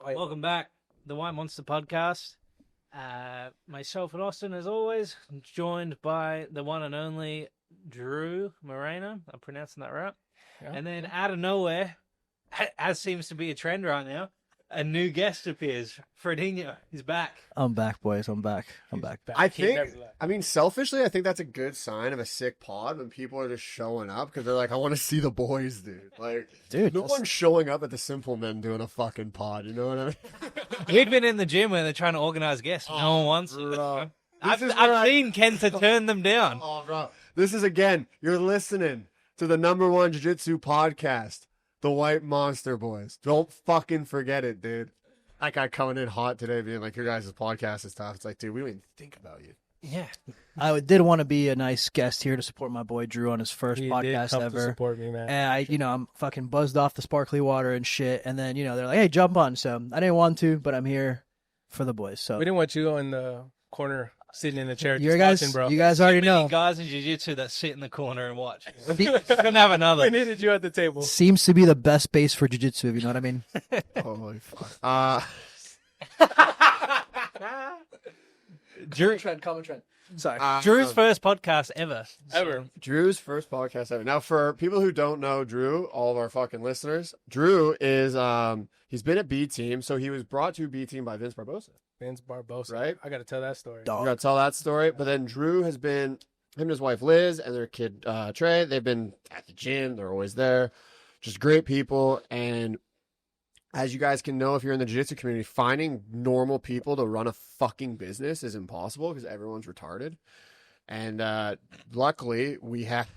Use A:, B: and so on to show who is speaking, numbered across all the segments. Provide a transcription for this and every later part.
A: Welcome back, the White Monster Podcast. Myself and Austin, as always, joined by the one and only Drew Moreno. I'm pronouncing that right. Yeah. And then out of nowhere, as seems to be a trend right now, a new guest appears. Freddy, he's back.
B: I'm back, boys. I'm back.
C: I mean, selfishly, I think that's a good sign of a sick pod when people are just showing up because they're like, I want to see the boys, dude. Like, dude, no one's showing up at the Simple Men doing a fucking pod. You know what I mean?
A: We've been in the gym where they're trying to organize guests. No one wants it. I've seen Kenta turn them down.
C: Oh, bro. This is, again, you're listening to the #1 jiu-jitsu podcast, the White Monster Boys. Don't fucking forget it, dude. That guy coming in hot today being like, your guys' podcast is tough. It's like, dude, we didn't even think about you.
A: Yeah.
B: I did want to be a nice guest here to support my boy Drew on his first podcast
D: did
B: ever.
D: To support me, man.
B: And I'm fucking buzzed off the sparkly water and shit. And then, they're like, hey, jump on. So I didn't want to, but I'm here for the boys. So
D: we didn't want you in the corner sitting in the chair
B: you
D: just
B: guys,
D: watching, bro.
B: You guys already know.
A: Guys in jiu-jitsu that sit in the corner and watch. Couldn't have another.
D: We needed you at the table.
B: Seems to be the best base for jiu-jitsu, if you know what I mean.
C: Holy fuck.
B: Common trend. Sorry.
A: Drew's first podcast ever.
C: Drew's first podcast ever. Now, for people who don't know Drew, all of our fucking listeners, Drew is, he's been at B Team, so he was brought to B Team by Vince Barbosa.
D: Vince Barbosa.
C: Right?
D: I got to tell that story.
C: You got to tell that story. But then Drew has been, him and his wife Liz and their kid Trey, they've been at the gym. They're always there. Just great people. And as you guys can know, if you're in the jiu-jitsu community, finding normal people to run a fucking business is impossible because everyone's retarded. And luckily we have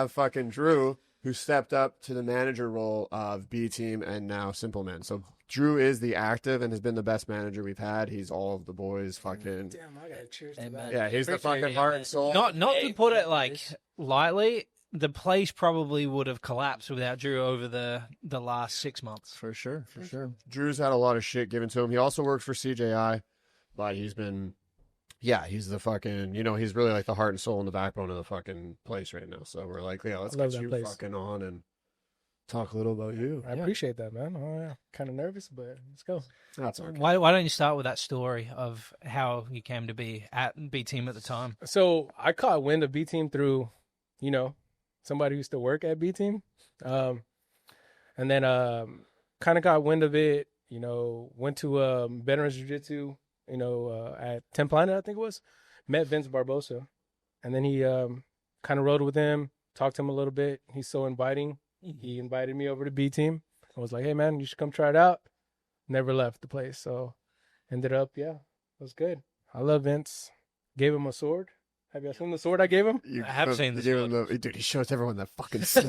C: fucking Drew, who stepped up to the manager role of B Team and now Simple Men. So Drew is the active and has been the best manager we've had. He's all of the boys fucking.
D: Damn, I got to cheers to that.
C: Yeah, he's the fucking heart and soul.
A: Not to put it like lightly, the place probably would have collapsed without Drew over the last 6 months.
B: For sure.
C: Drew's had a lot of shit given to him. He also works for CJI, but he's the fucking, he's really like the heart and soul and the backbone of the fucking place right now. So we're like, yeah, let's get you fucking on and talk a little about you.
D: I appreciate that, man. Oh, yeah. Kind of nervous, but let's go.
C: That's okay.
A: Why don't you start with that story of how you came to be at B Team at the time?
D: So I caught wind of B Team through, somebody who used to work at B Team. And then kind of got wind of it, went to Veterans Jiu-Jitsu, at 10 Planet, I think it was. Met Vince Barbosa. And then he kind of rode with him, talked to him a little bit. He's so inviting. He invited me over to B Team. I was like, hey, man, you should come try it out. Never left the place. So ended up, it was good. I love Vince. Gave him a sword. Have you seen the sword I gave him?
A: I have seen the sword.
C: Dude, he shows everyone that fucking sword.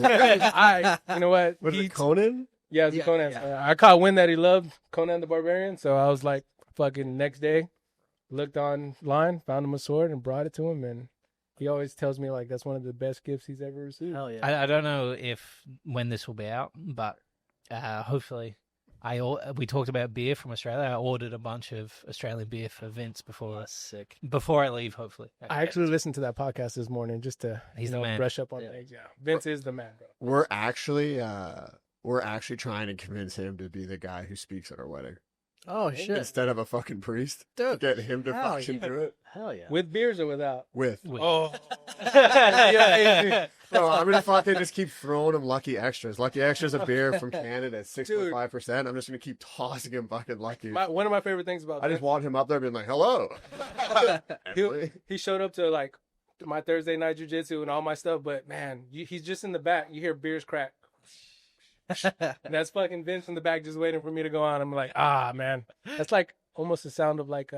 D: You know what?
C: Was it Conan?
D: Yeah, it was Conan. Yeah. I caught wind that he loved Conan the Barbarian, so I was like, fucking next day, looked online, found him a sword, and brought it to him, and he always tells me, like, that's one of the best gifts he's ever received.
B: Hell yeah.
A: I don't know when this will be out, but hopefully. We talked about beer from Australia. I ordered a bunch of Australian beer for Vince before I leave, hopefully.
D: I actually listened to that podcast this morning just to brush up on things. Yeah, Vince is the man, bro.
C: We're actually trying to convince him to be the guy who speaks at our wedding.
B: Oh, shit.
C: Instead of a fucking priest.
B: Dude.
C: Get him to fucking do it.
B: Hell yeah.
D: With beers or without?
C: With.
D: Oh.
C: No, I'm gonna fucking just keep throwing him Lucky Extras. Lucky Extras a beer from Canada at 6.5%. I'm just gonna keep tossing him fucking Lucky.
D: One of my favorite things about
C: I just want him up there being like, hello.
D: He showed up to like my Thursday night jiu-jitsu and all my stuff, but man, he's just in the back. You hear beers crack. And that's fucking Vince in the back just waiting for me to go on. I'm like, man. That's like almost the sound of like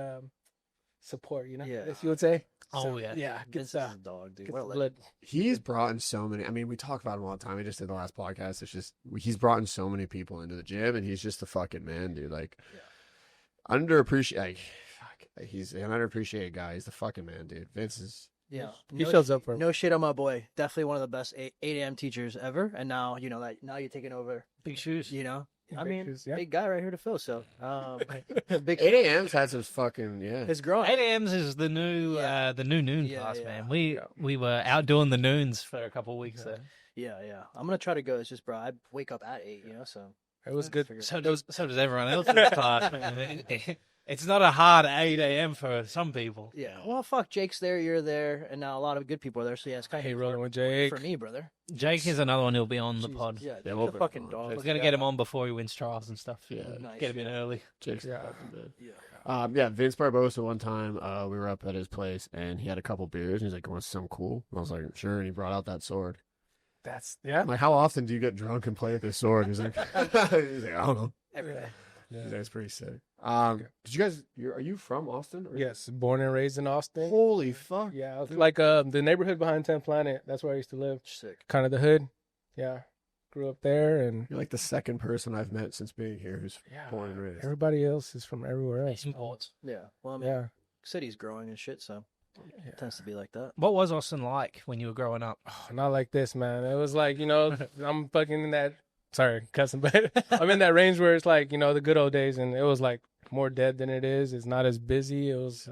D: support,
B: Yeah.
D: As you would say.
A: Oh, yeah.
D: Yeah.
B: Vince is a dog, dude. What a
D: blood.
C: He's brought in so many. I mean, we talk about him all the time. We just did the last podcast. It's just he's brought in so many people into the gym, and he's just a fucking man, dude. Like, underappreciated. Like, he's an underappreciated guy. He's the fucking man, dude. Vince is.
B: Yeah,
D: he shows up for him.
B: No shit on my boy. Definitely one of the best 8 a.m. teachers ever. And now now you're taking over
A: Big shoes.
B: Big guy right here to fill. So,
C: big 8 a.m.'s had some fucking
B: It's growing.
A: 8 a.m.'s is the new noon class, man. We were out doing the noons for a couple of weeks there.
B: Yeah. I'm gonna try to go. It's just, bro, I wake up at 8, so
D: It was good.
A: So does everyone else in the class, man. It's not a hard 8 a.m. for some people.
B: Yeah. Well, fuck, Jake's there, you're there, and now a lot of good people are there. So yeah, it's kind
D: Hey,
B: of
D: rolling with Jake.
B: for me, brother.
A: Jake is another one who'll be on the pod.
B: Yeah,
C: Yeah,
B: the fucking
C: on.
B: dog.
A: We're gonna get him on before he wins trials and stuff.
C: Yeah.
B: Nice.
A: Get him in early.
C: Jake's
D: Yeah.
C: fucking
B: Yeah.
C: yeah, Vince Barbosa one time, we were up at his place and he had a couple beers and he's like, "Want something cool?" And I was like, "Sure." And he brought out that sword.
D: Yeah.
C: I'm like, "How often do you get drunk and play with this sword?" He's like, "I don't know."
B: Every day.
D: Yeah.
C: That's pretty sick. Did you guys? Are you from Austin? Or?
D: Yes, born and raised in Austin.
C: Holy fuck!
D: Yeah, it's like the neighborhood behind 10th Planet. That's where I used to live.
B: Sick.
D: Kind of the hood. Yeah, grew up there, and
C: You're like the second person I've met since being here who's born and raised.
D: everybody else is from everywhere else.
A: Imports.
B: Yeah. Well, I mean,
D: Yeah.
B: city's growing and shit, so it tends to be like that.
A: What was Austin like when you were growing up?
D: Oh, not like this, man. It was like, I'm fucking in that. Sorry, cussing, but I'm in that range where it's like, the good old days, and it was like more dead than it is. It's not as busy. It's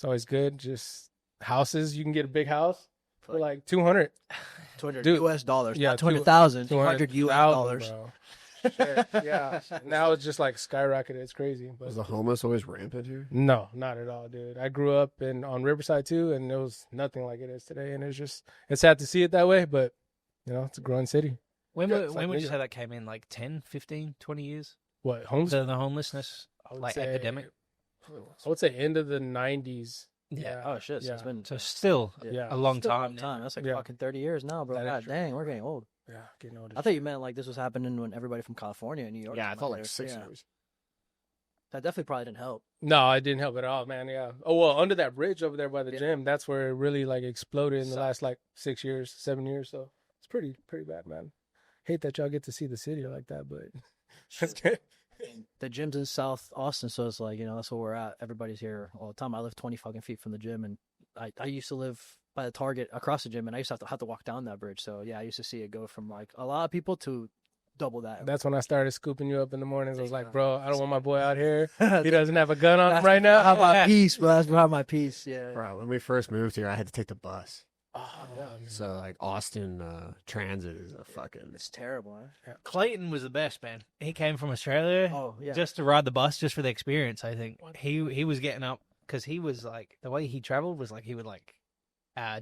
D: always good. Just houses. You can get a big house for like 200.
B: $200
D: Dude,
B: US dollars.
D: yeah,
B: Not 200,000. 200 US
D: 200,000,
B: dollars.
D: bro. Shit, yeah. Now it's just like skyrocketed. It's crazy. But
C: Was the homeless always rampant here?
D: no, not at all, dude. I grew up on Riverside too, and it was nothing like it is today. And it's sad to see it that way, but it's a growing city.
A: When
D: Yeah,
A: would
D: it's like
A: when would
D: New
A: you say
D: York.
A: that came in? Like 10, 15, 20 years?
D: What homes?
A: The homelessness,
D: I would
A: like
D: say-
A: epidemic?
D: I would say end of the 90s.
A: Yeah.
B: Oh, shit. So
D: Yeah.
B: it's been
A: So still
D: Yeah.
A: a long
B: still a
A: time.
B: long time. That's like
D: Yeah.
B: fucking 30 years now, bro.
D: That is
B: God
D: true.
B: dang, we're getting old.
D: Yeah, getting older.
B: I thought you meant like this was happening when everybody from California and New York.
C: Yeah, I
B: came
C: thought
B: out
C: like
B: there.
C: 6
B: Yeah.
C: years.
B: That definitely probably didn't help.
D: No, it didn't help at all, man. Yeah. Oh well, under that bridge over there by the
B: Yeah.
D: gym, that's where it really like exploded in the
B: So-
D: last like 6 years, 7 years. So it's pretty bad, man. Hate that y'all get to see the city like that, but that's good.
B: The gym's in South Austin, so it's like, that's where we're at. Everybody's here all the time. I live 20 fucking feet from the gym, and I used to live by the Target across the gym, and I used to have to walk down that bridge. So yeah, I used to see it go from like a lot of people to double that.
D: That's when I started scooping you up in the mornings. I was like, bro, I don't want my boy out here. He doesn't have a gun on him right now.
B: How my piece, bro? That's behind my piece. Yeah.
C: Bro, when we first moved here, I had to take the bus.
D: Oh, yeah.
C: So like Austin Transit is a fucking.
B: It's terrible, huh?
A: Clayton was the best, man. He came from Australia
B: Oh yeah.
A: just to ride the bus, just for the experience. I think he was getting up because he was like the way he traveled was like he would like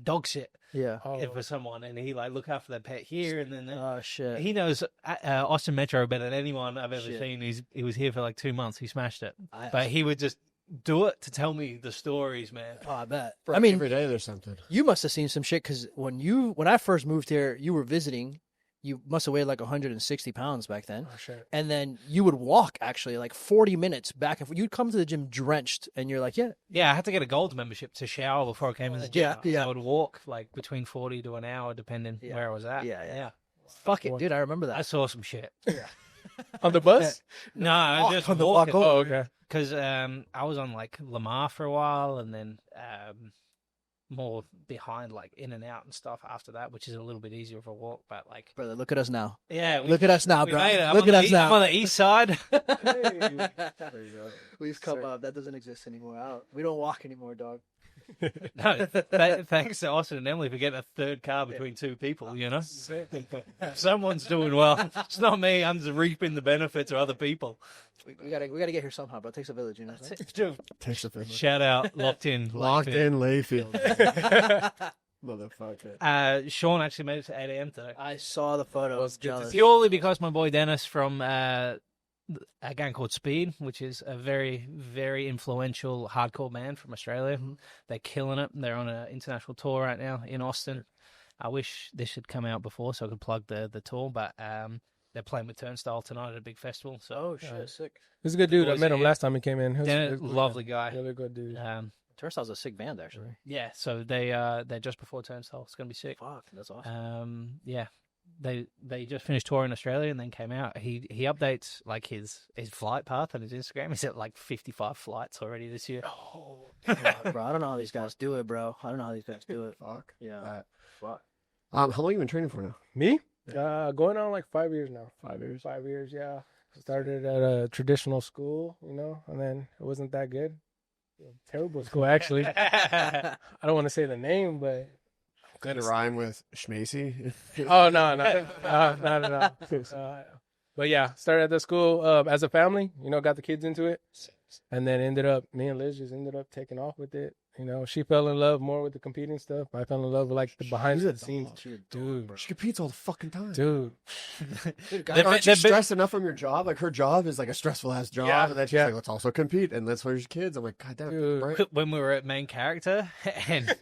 A: dog sit
B: yeah.
A: for someone, and he like look after their pet here, and then
B: Oh shit.
A: he knows Austin Metro better than anyone I've ever
B: Shit.
A: seen. He was here for like 2 months. He smashed it,
B: I
A: but he would just do it to tell me the stories, man.
B: Oh, I bet.
C: Bro,
B: I mean,
C: every day there's something.
B: you must have seen some shit because when I first moved here, you were visiting. You must have weighed like 160 pounds back then.
D: Oh, shit.
B: And then you would walk actually like 40 minutes back and forth. You'd come to the gym drenched, and you're like, yeah,
A: Yeah, I had to get a gold membership to shower before I came in the gym.
B: Yeah.
A: I would walk like between 40 to an hour, depending
B: Yeah.
A: where I was at.
B: Yeah. fuck it, dude. I remember that.
A: I saw some shit.
D: On the bus?
A: No, I just
B: on the walk
A: walking.
B: over.
D: Oh, okay.
A: Because I was on like Lamar for a while, and then more behind like In and Out and stuff after that, which is a little bit easier of a walk. But like,
B: Brother, look at us now.
A: yeah,
B: Look at us now,
A: we
B: bro.
A: made it. I'm
B: Look
A: on
B: at
A: the
B: us
A: I'm on
B: now.
A: the east side.
B: We've come up. That doesn't exist anymore. We don't walk anymore, dog.
A: No, thanks to Austin and Emily for getting a third car between two people. Someone's doing well. It's not me. I'm just reaping the benefits of other people.
B: We gotta get here somehow, bro. It takes a village, you know.
C: Takes the thing.
A: Shout out, locked in,
C: Locked in Layfield. Motherfucker.
A: Sean actually made it to 8 a.m. today.
B: I saw the photo. I was jealous.
A: Purely because my boy Dennis from a gang called Speed, which is a very, very influential hardcore band from Australia.
B: Mm-hmm.
A: They're killing it. They're on an international tour right now in Austin. I wish this had come out before so I could plug the tour, but they're playing with Turnstile tonight at a big festival. So,
B: Oh shit, sick.
D: He's a good dude. I
A: Was
D: met him
A: he-
D: last time he came in.
A: Dennis, lovely guy.
D: Really good dude.
B: Turnstile's a sick band, actually.
A: Yeah, so they're just before Turnstile. It's gonna be sick.
B: Fuck, that's awesome.
A: Yeah, they just finished touring in Australia and then came out. He updates like his flight path on his Instagram. He's at like 55 flights already this year.
D: Oh,
B: Bro, I don't know how these guys do it, bro. I don't know how these guys do it.
C: Fuck.
B: Yeah. Fuck.
C: How long you been training for now?
D: me? Going on like 5 years now.
C: 5 years.
D: 5 years, yeah. Started at a traditional school, and then it wasn't that good. Terrible school, actually. I don't want to say the name, but
C: Did it rhyme with Schmacy?
D: oh no. But yeah, started at the school as a family. You know, got the kids into it, and then me and Liz just ended up taking off with it. You know, she fell in love more with the competing stuff. I fell in love with like the behind the scenes, dude.
C: She competes all the fucking time,
D: Dude.
C: Aren't you stressed enough from your job? Like her job is like a stressful ass job,
D: Yeah.
C: and then she's like, let's also compete and let's raise your kids. I'm like, God damn,
D: Dude.
C: right?
A: When we were at main character and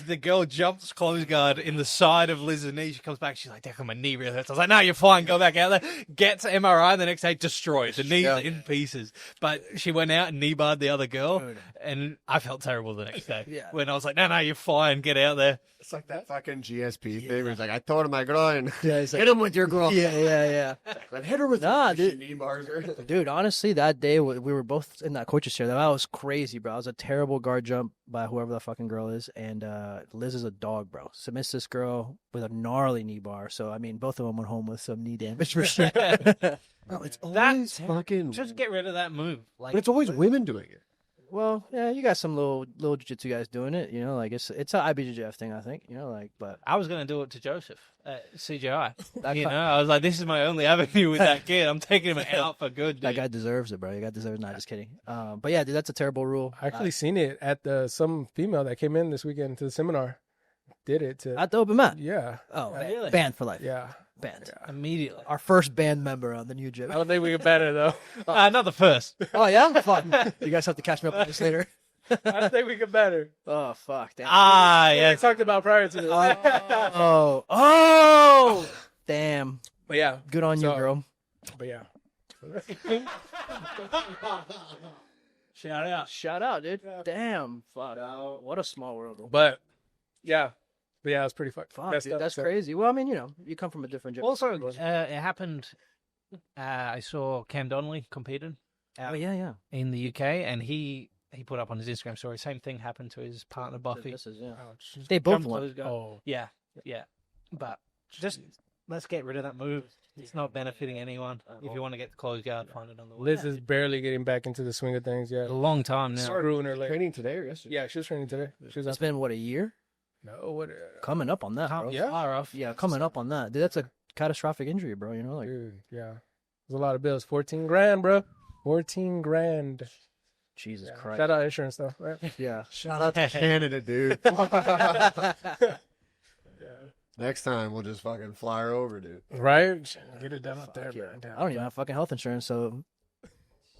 A: the girl jumps close guard in the side of Liz's knee, she comes back, she's like, damn, my knee really hurts. I was like, no, you're fine, go back out there. Gets MRI, and the next day destroyed. The knee's in pieces. But she went out and knee barred the other girl, and I felt terrible the next day.
B: Yeah.
A: When I was like, no, you're fine, get out there.
C: It's like that fucking GSP thing where he's like, I told him my groin.
B: Yeah, he's like,
C: Hit him with your groin.
B: yeah.
C: Then hit her with
B: dude.
C: knee bars.
B: Dude, honestly, that day we were both in that coach's chair. That was crazy, bro. It was a terrible guard jump by whoever the fucking girl is, and Liz is a dog, bro. Submits this girl with a gnarly knee bar. So I mean, both of them went home with some knee damage for sure.
C: Bro, it's always fucking.
A: Just get rid of that move. Like,
C: But it's always women doing it.
B: Well, yeah, you got some little jiu-jitsu guys doing it. You know, like it's an IBJJF thing, I think. You know, like but
A: I was going to do it to Joseph at CGI.
B: That
A: You
B: guy-
A: know, I was like, this is my only avenue with that kid. I'm taking him out for good.
B: that
A: Dude.
B: guy deserves it, bro. You got deserves. Not just kidding. But yeah, dude, that's a terrible rule.
D: I actually seen it at some female that came in this weekend to the seminar. Did it to
B: At the open mat.
D: yeah.
B: Oh,
A: Really?
B: banned for life.
D: Yeah.
B: Banned.
A: Immediately.
B: Our first band member on the new gym.
D: I don't think we get better though.
A: Not the first.
B: Oh yeah, fuck. You guys have to catch me up on this later.
D: I don't think we get better.
B: Oh fuck. Damn.
A: Ah,
D: We
A: yes.
D: talked about prior to this.
B: Oh, damn.
D: But yeah.
B: Good on you,
D: So-
B: girl.
D: But yeah.
A: Shout out.
B: Shout out, dude. Damn. Fuck. What a small world.
D: But yeah. But yeah, it's pretty
B: Fuck,
D: messed
B: dude,
D: up.
B: that's crazy. Well, I mean, you know, you come from a different gym.
A: Also, it happened. I saw Cam Donnelly competed
B: Oh yeah.
A: in the UK, and he put up on his Instagram story. Same thing happened to his partner Buffy.
B: This is, yeah.
D: Ouch.
B: They both
A: Jump
B: won.
A: close guard.
D: Oh.
A: Yeah. But just let's get rid of that move. It's not benefiting anyone. If you want to get the close guard, find it on the way.
D: Liz is barely getting back into the swing of things yet.
A: A long time now.
D: Screwing her leg.
C: Training today or yesterday?
D: Yeah, she was training today. She was
B: It's
D: up.
B: been what, a year?
D: No, what?
B: Coming up on that, bro.
D: Yeah.
A: Far off.
B: Yeah, coming up on that. Dude, that's a catastrophic injury, bro. You know, like
D: Dude, yeah. There's a lot of bills. 14 grand, bro. 14 grand.
B: Jesus
D: Yeah.
B: Christ.
D: Shout out insurance stuff, right?
B: Yeah.
C: Shout out to Canada, dude.
D: Yeah.
C: Next time we'll just fucking fly her over, dude.
D: Right? Get it done up there,
B: Yeah.
D: man.
B: I don't even have fucking health insurance, so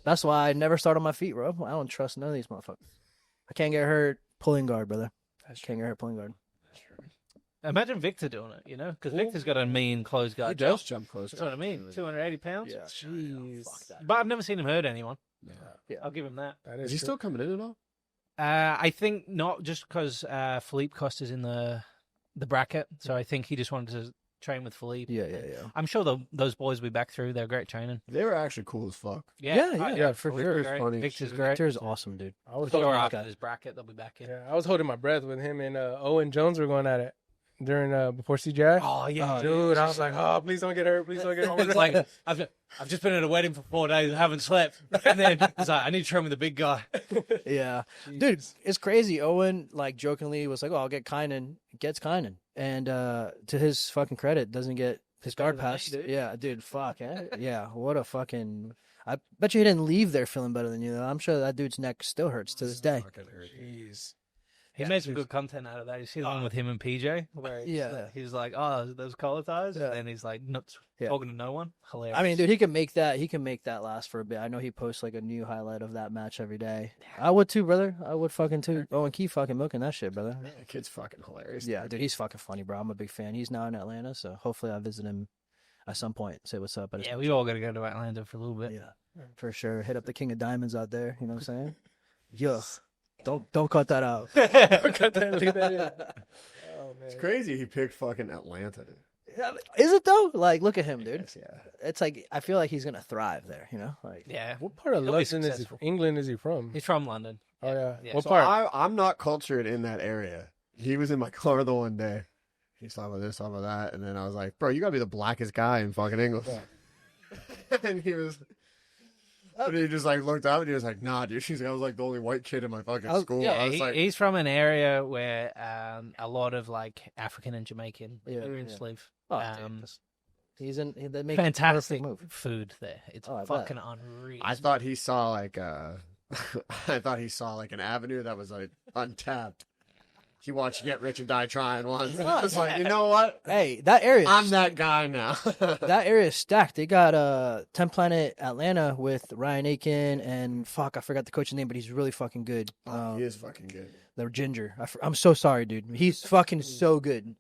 B: that's why I never start on my feet, bro. I don't trust none of these motherfuckers. I can't get hurt pulling guard, brother. Can't get hurt pulling guard.
A: Imagine Victor doing it, you know, because Victor's got a mean close guard.
C: He does jump close.
A: That's what I mean. 280 pounds.
B: Yeah.
D: Jeez.
B: Fuck that.
A: But I've never seen him hurt anyone.
B: Yeah.
A: I'll give him that.
D: That
C: Is he
D: true.
C: still coming in at all?
A: I think not just because Philippe Costa's in the bracket, so I think he just wanted to train with Philippe.
B: Yeah.
A: I'm sure those boys will be back through. They're great training.
C: They were actually cool as fuck.
D: Yeah, for
A: Philippe's
D: sure.
A: great.
C: Funny.
A: Victor's great.
B: Victor's awesome, dude.
D: I was
A: Or
D: holding,
A: after this bracket, they'll be back in.
D: yeah, I was holding my breath when him and Owen Jones were going at it during before CGI.
A: Oh yeah,
D: Dude, I was like, oh, please don't get hurt. Please don't get hurt.
A: It's like I've just been at a wedding for 4 days, haven't slept, and then it's like I need to train with the big guy.
B: Yeah. Dude, it's crazy. Owen, like, jokingly was like, oh, I'll get Kynan. Gets Kynan. And to his fucking credit, doesn't get his guard
A: better than me,
B: pass.
A: dude.
B: Yeah, dude, fuck. Yeah, what a fucking... I bet you he didn't leave there feeling better than you, though. I'm sure that dude's neck still hurts to this day.
D: Jeez.
A: He made some good content out of that. You see the one with him and PJ, where he's like, "Oh, those collar ties,"
B: Yeah.
A: and he's like, not
B: Yeah.
A: talking to no one. Hilarious.
B: I mean, dude, he can make that last for a bit. I know he posts like a new highlight of that match every day. I would too, brother. I would fucking too. Oh, and keep fucking milking that shit, brother.
C: That kid's fucking hilarious.
B: Yeah, dude, he's fucking funny, bro. I'm a big fan. He's now in Atlanta, so hopefully I visit him at some point. Say what's up.
A: yeah, we all got to go to Atlanta for a little bit.
B: Yeah, for sure. Hit up the King of Diamonds out there. You know what I'm saying? Yeah. Don't cut that out.
D: Cut that, leave that in. Oh, man.
C: It's crazy he picked fucking Atlanta.
B: Is it though? Like, look at him, dude.
C: Yes, yeah.
B: It's like I feel like he's gonna thrive there. You know, like
A: Yeah,
D: What part of
A: He'll be
D: London is he
A: successful.
D: from? England is he from?
A: he's from London.
D: Oh, yeah.
A: Yeah.
D: What
C: So
D: part?
C: I'm not cultured in that area. He was in my car the one day. He's talking about this, talking about that, and then I was like, "Bro, you gotta be the blackest guy in fucking England." And he was, and he just like looked up and he was like, "Nah, dude." She's like, "I was like the only white kid in my fucking school."
A: Yeah,
C: I was like,
A: he's from an area where a lot of like African and Jamaican
B: Yeah,
A: immigrants
B: yeah.
A: live.
B: Oh, dude, They make
A: Fantastic
B: perfect move.
A: food there. It's
B: Oh, I bet.
A: fucking unreal.
C: I thought he saw like I thought he saw like an avenue that was like untapped. He watched Get Rich or Die Trying once. I was like, you know what?
B: Hey, that area.
C: I'm that guy now.
B: That area is stacked. They got 10 Planet Atlanta with Ryan Aiken and fuck, I forgot the coach's name, but he's really fucking good.
C: He is fucking good.
B: The Ginger. I'm so sorry, dude. He's fucking so good.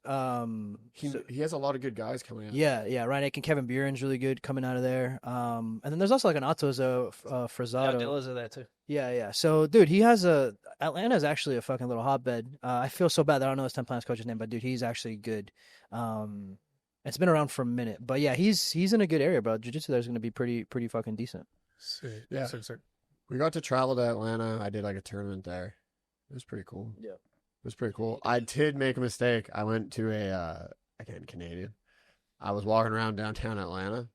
C: He has a lot of good guys coming out.
B: Yeah. Ryan Aiken, Kevin Buren's really good coming out of there. And then there's also like an Altozo Frazzado.
A: Dillas are there too.
B: Yeah. So, dude, he has Atlanta's actually a fucking little hotbed. I feel so bad that I don't know his 10 Planets coach's name, but dude, he's actually good. It's been around for a minute, but yeah, he's in a good area, bro. Jiu-jitsu there is going to be pretty fucking decent.
D: Sick.
C: Yeah.
D: Sick.
C: We got to travel to Atlanta. I did like a tournament there. It was pretty cool.
B: Yeah.
C: It was pretty cool. I did make a mistake. I went to again, Canadian. I was walking around downtown Atlanta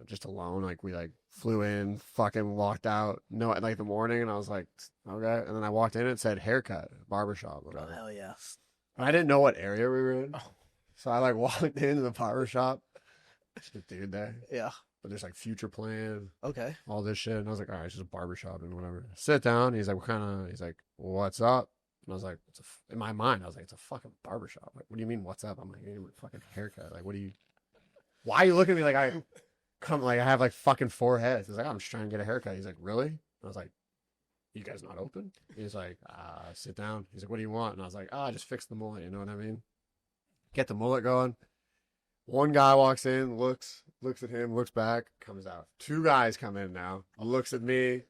C: just alone. Like we flew in, fucking walked out, at like the morning, and I was like, okay. And then I walked in and it said haircut, barbershop, whatever.
B: Oh, hell yeah.
C: I didn't know what area we were in. So I walked into the barbershop. There's a dude there.
B: Yeah.
C: But there's future plan,
B: Okay.
C: all this shit. And I was like, all right, it's just a barbershop and whatever. Sit down. He's like, he's like, what's up? And I was like, in my mind, I was like, it's a fucking barbershop. Like, what do you mean, what's up? I'm like, you need a fucking haircut. Like, why are you looking at me like I have fucking 4 heads? He's like, I'm just trying to get a haircut. He's like, really? And I was like, you guys not open? He's like, sit down. He's like, what do you want? And I was like, just fix the mullet. You know what I mean? Get the mullet going. One guy walks in, looks at him, looks back, comes out. 2 guys come in now, looks at me,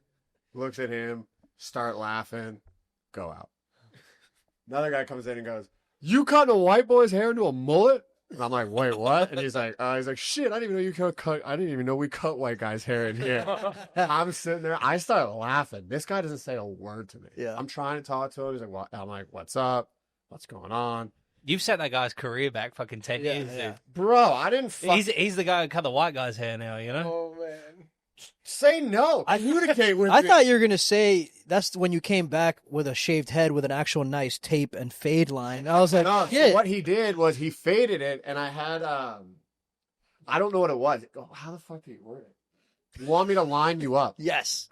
C: looks at him, start laughing, go out. Another guy comes in and goes, you cutting a white boy's hair into a mullet? And I'm like, wait, what? And he's like, shit, I didn't even know you could cut. I didn't even know we cut white guys' hair in here. I'm sitting there. I start laughing. This guy doesn't say a word to me.
B: Yeah.
C: I'm trying to talk to him. He's like, what? I'm like, what's up? What's going on?
A: You've set that guy's career back fucking 10 years.
B: Yeah.
A: Dude.
C: Bro, I didn't
A: He's the guy who cut the white guy's hair now, you know?
D: Oh man.
C: say no. Communicate with
B: I
C: me.
B: thought you were going to say that's when you came back with a shaved head with an actual nice tape and fade line. I was like,
C: No,
B: yeah.
C: so what he did was he faded it, and I had I don't know what it was. Oh, how the fuck do you word it? You want me to line you up?
B: Yes.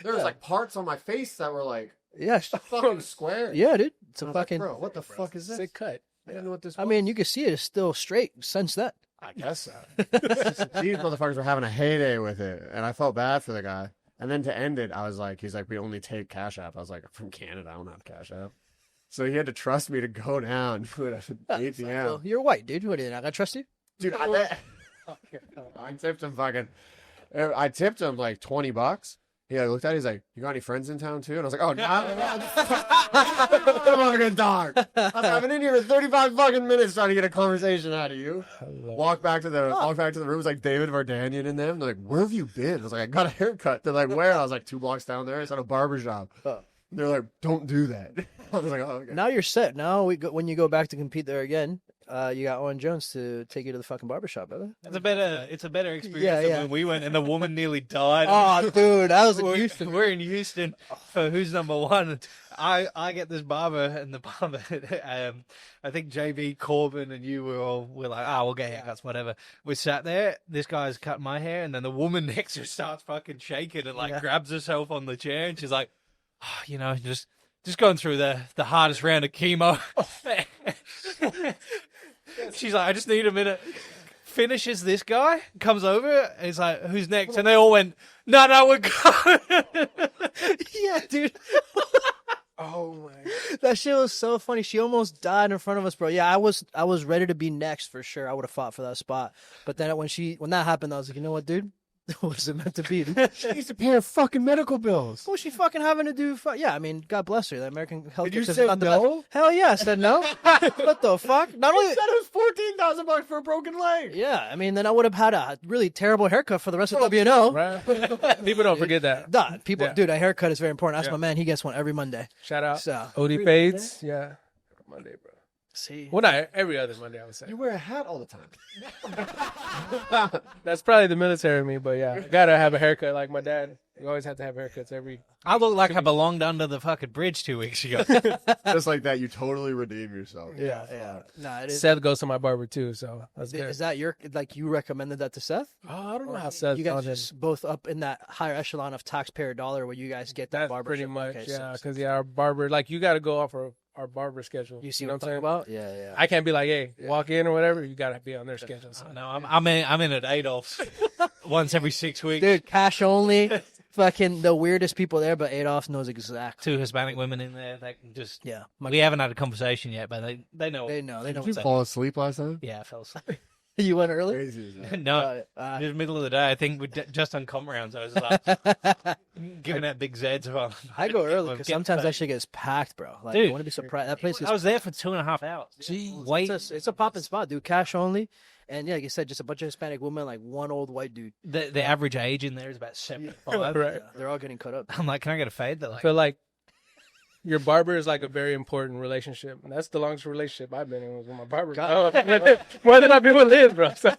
C: There was parts on my face that were
B: Yes.
C: fucking square.
B: Yeah, dude. It's a
C: I was like,
B: fucking.
C: bro, what the fuck is this?
D: Sick cut.
C: I didn't know what this was.
B: I mean, you can see it. It's still straight since that.
C: I guess so. These motherfuckers were having a heyday with it, and I felt bad for the guy. And then to end it, I was like, he's like, we only take Cash App. I was like, I'm from Canada. I don't have Cash App. So he had to trust me to go down to an ATM.
B: Well, you're white, dude. What do you think? I gotta trust you?
C: Dude, I tipped him I tipped him like $20. He looked at it, he's like, you got any friends in town too? And I was like, oh, no. Fucking dog. I've been in here for 35 fucking minutes trying to get a conversation out of you. Walk back to the room. It was like David Vardanyan and them. They're like, where have you been? I was like, I got a haircut. They're like, where? I was like, 2 blocks down there. It's at a barbershop. They're like, don't do that. I was like, oh, okay.
B: Now you're set. Now when you go back to compete there again, you got Owen Jones to take you to the fucking barbershop, brother.
A: It's a better experience than
B: Yeah.
A: when we went and the woman nearly died.
B: Oh, dude, I was in Houston.
A: We're in Houston for who's number one. I get this barber, and the barber, I think JB Corbin and you we're like, we'll get haircuts, whatever. We sat there, this guy's cut my hair, and then the woman next to her starts fucking shaking and grabs herself on the chair, and she's like, just going through the hardest round of chemo. She's like, I just need a minute. Finishes this guy, comes over, and he's like, who's next? And they all went, no, we're going.
B: Yeah, dude.
D: Oh my!
B: That shit was so funny. She almost died in front of us, bro. Yeah, I was ready to be next for sure. I would have fought for that spot. But then when that happened, I was like, you know what, dude? What is it meant to be?
C: She needs to pay her fucking medical bills.
B: What's she fucking having to do? Yeah, I mean, God bless her. The American health
C: Did you
B: system
C: say
B: is not the
C: no?
B: best. Hell yeah, I said no. What the fuck? Not only
C: He said it was $14,000 for a broken leg.
B: yeah, I mean, then I would have had a really terrible haircut for the rest of WNO.
D: Right? People don't forget that.
B: Duh, people,
D: Yeah.
B: dude, a haircut is very important. That's
D: Yeah.
B: my man. He gets one every Monday.
D: Shout out.
B: So
D: OD Fades. Yeah. Monday, bro.
B: see,
D: Well, not every other Monday, I would say.
C: You wear a hat all the time.
D: That's probably the military in me, but yeah, I gotta have a haircut like my dad. You always have to have haircuts every.
A: I look like I belonged under the fucking bridge 2 weeks ago.
C: Just like that, you totally redeem yourself.
B: Yeah. Nah, it is.
D: Seth goes to my barber too, so that's good.
B: Is that your you recommended that to Seth?
D: Oh, I don't know how Seth.
B: You guys just both up in that higher echelon of taxpayer dollar where you guys get that
D: That's
B: barber.
D: pretty much,
B: Okay,
D: yeah.
B: so-
D: Because our barber, like you got to go off our barber schedule.
B: You see
D: know
B: what I'm talking about? Yeah.
D: I can't be like, hey, walk in or whatever. You got to be on their schedule. So.
A: No, I'm in at Adolph's once every 6 weeks.
B: Dude, cash only. Fucking the weirdest people there, but Adolf knows exactly.
A: 2 Hispanic women in there. They can just.
B: Yeah.
A: We haven't had a conversation yet, but they know.
B: They know.
C: Did you
B: What's
C: fall asleep last time?
A: Yeah, I fell asleep.
B: You went early?
C: Crazy as that.
A: No, in the middle of the day. I think we just on com rounds. I was like giving out big Zeds.
B: I go early because
A: Get
B: sometimes
A: paid.
B: that shit gets packed, bro. Like,
A: Dude,
B: I want to be surprised. That place is.
A: I was there for 2.5 hours. Wait,
B: It's a popping spot, dude. Cash only, and yeah, like you said, just a bunch of Hispanic women, like one old white dude.
A: the average age in there is about 75.
D: Right.
B: Yeah, they're all getting cut up.
A: I'm like, can I get a fade? They're
D: I
A: like,
D: feel like your barber is like a very important relationship. And that's the longest relationship I've been in was with my barber. More than I've been with Liz, bro. So,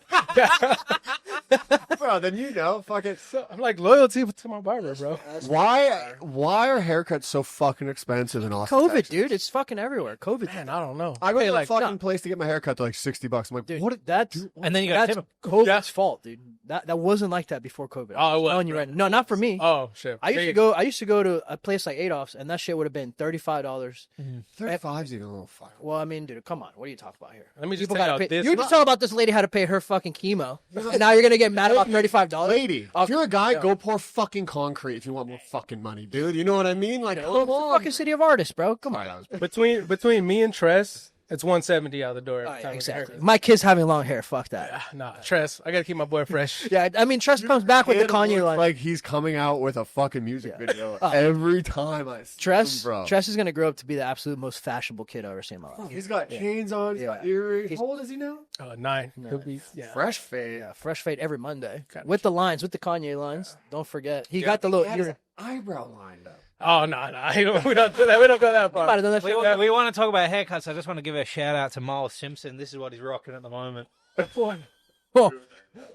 C: Bro, then you know, fuck it.
D: so I'm like loyalty to my barber, bro.
C: Why are haircuts so fucking expensive in Austin?
B: COVID,
C: Texas?
B: dude, it's fucking everywhere. COVID,
D: Man, I don't know.
C: I go to
D: like
C: a fucking place to get my haircut. They're like $60. I'm like,
B: dude.
C: what?
B: That's
A: and then you got
B: that's
A: tip 'em.
B: COVID's fault, dude. That wasn't like that before COVID.
D: Oh, it
B: I'm
D: was,
B: telling you
D: bro.
B: right now. No, not for me.
D: Oh shit.
B: I used to go to a place like Adolph's, and that shit would have been $35.
C: 35's even a little fucking.
B: Well, I mean, dude, come on. What are you talking about here?
D: Let me just
B: People
D: tell
B: gotta
D: you
B: pay.
D: this.
B: You were just talking about this lady had to pay her fucking chemo, and now you're gonna get mad about $35.
C: Lady, if you're a guy, go pour fucking concrete if you want more fucking money, dude. You know what I mean? Like, come
B: It's the
C: on.
B: fucking city of artists, bro. Come on.
C: Sorry, that was
D: between me and Tress, it's 170 out the door.
B: Oh,
D: every
B: yeah,
D: time we get
B: exactly.
D: haircuts.
B: My kid's having long hair. Fuck that.
D: Nah, Tress, I gotta keep my boy fresh.
B: Yeah, I mean, Trust comes back with the
C: Kid
B: Kanye
C: looks
B: line.
C: like he's coming out with a fucking music video
B: Oh.
C: every time I see
B: Tress,
C: him, bro.
B: Tress is gonna grow up to be the absolute most fashionable kid I've ever seen in my life.
C: He's got chains on. He's got earrings. How old is he now?
D: 9. He'll be
C: Fresh fade.
B: Yeah, fresh fade every Monday
D: Got
B: with the lines, with the Kanye lines. Don't forget, he got the little.
C: He had his
B: ear-
C: eyebrow lined up.
D: Oh no, we don't do that. We don't go that
B: Might
D: far.
B: have done that shit.
A: We want to talk about haircuts. I just want to give a shout out to Miles Simpson. This is what he's rocking at the moment.
B: Oh,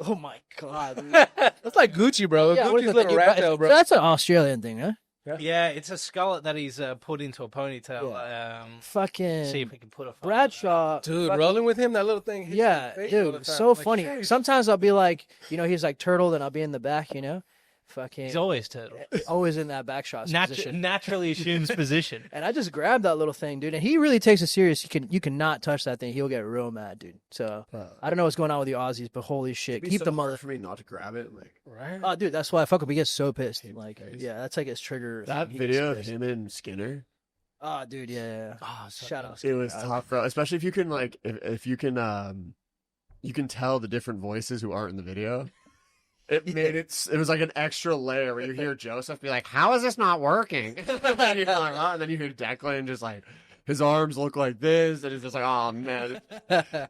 B: oh my god. dude.
D: That's like Gucci, bro.
B: Yeah, what is
D: Gucci's
B: it,
D: little
B: you-
D: rat tail, bro.
B: That's an Australian thing, huh?
A: Yeah, it's a skullet that he's put into a ponytail.
B: Fucking
A: See if we can put a
B: Bradshaw.
D: Dude,
B: fucking-
D: rolling with him, that little thing. hits
B: Yeah,
D: your face all the
B: dude,
D: time.
B: so
D: Like,
B: funny.
D: hey.
B: Sometimes I'll be like, he's like turtle, and I'll be in the back, fucking
A: He's always turtle.
B: always in that back shot position.
A: Naturally assumes position.
B: And I just grabbed that little thing, dude, and he really takes it serious. You cannot touch that thing; he'll get real mad, dude. So I don't know what's going on with the Aussies, but holy shit, keep the mother.
C: for me not to grab it. Like
D: Right?
B: Oh, dude, that's why I fuck him. He gets so pissed. Like, yeah, that's like his trigger.
C: that
B: He gets
C: video of
B: pissed.
C: him and Skinner.
B: Oh, dude, yeah.
A: Oh, so
B: Shout out.
C: It was tough, bro. Especially if you can if you can tell the different voices who aren't in the video. It made it was like an extra layer where you hear Joseph be like, "How is this not working?" and you're like, "Oh," and then you hear Declan just like his arms look like this, and it's just like, "Oh man,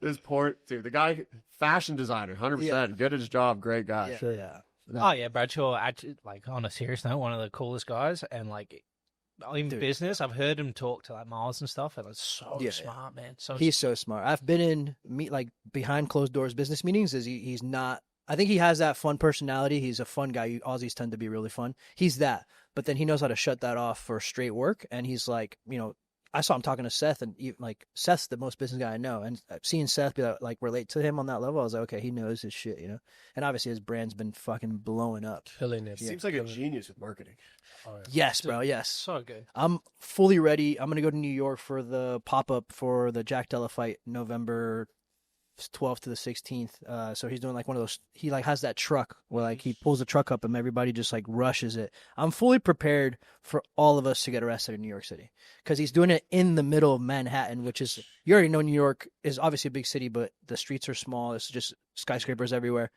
C: this poor dude." The guy, fashion designer, 100%, good at his job, great guy.
B: Yeah.
A: Oh yeah, Bradshaw. Actually, like on a serious note, one of the coolest guys, and like in business, I've heard him talk to like Miles and stuff, and it's so smart, man. So
B: He's so smart. I've been in behind closed doors business meetings. He's not. I think he has that fun personality. He's a fun guy. Aussies tend to be really fun. He's that, but then he knows how to shut that off for straight work. And he's like, I saw him talking to Seth, and like Seth's the most business guy I know. And seeing Seth be like relate to him on that level, I was like, okay, he knows his shit, And obviously his brand's been fucking blowing up.
D: Killing it.
C: Seems like a genius with marketing.
D: Oh, yeah.
B: Yes, bro. Yes.
A: so good.
B: I'm fully ready. I'm gonna go to New York for the pop up for the Jack Della fight, November 12th to the 16th. So he's doing like one of those. He like has that truck where like he pulls the truck up and everybody just like rushes it. I'm fully prepared for all of us to get arrested in New York City because he's doing it in the middle of Manhattan, which is, you already know New York is obviously a big city, but the streets are small. It's just skyscrapers everywhere,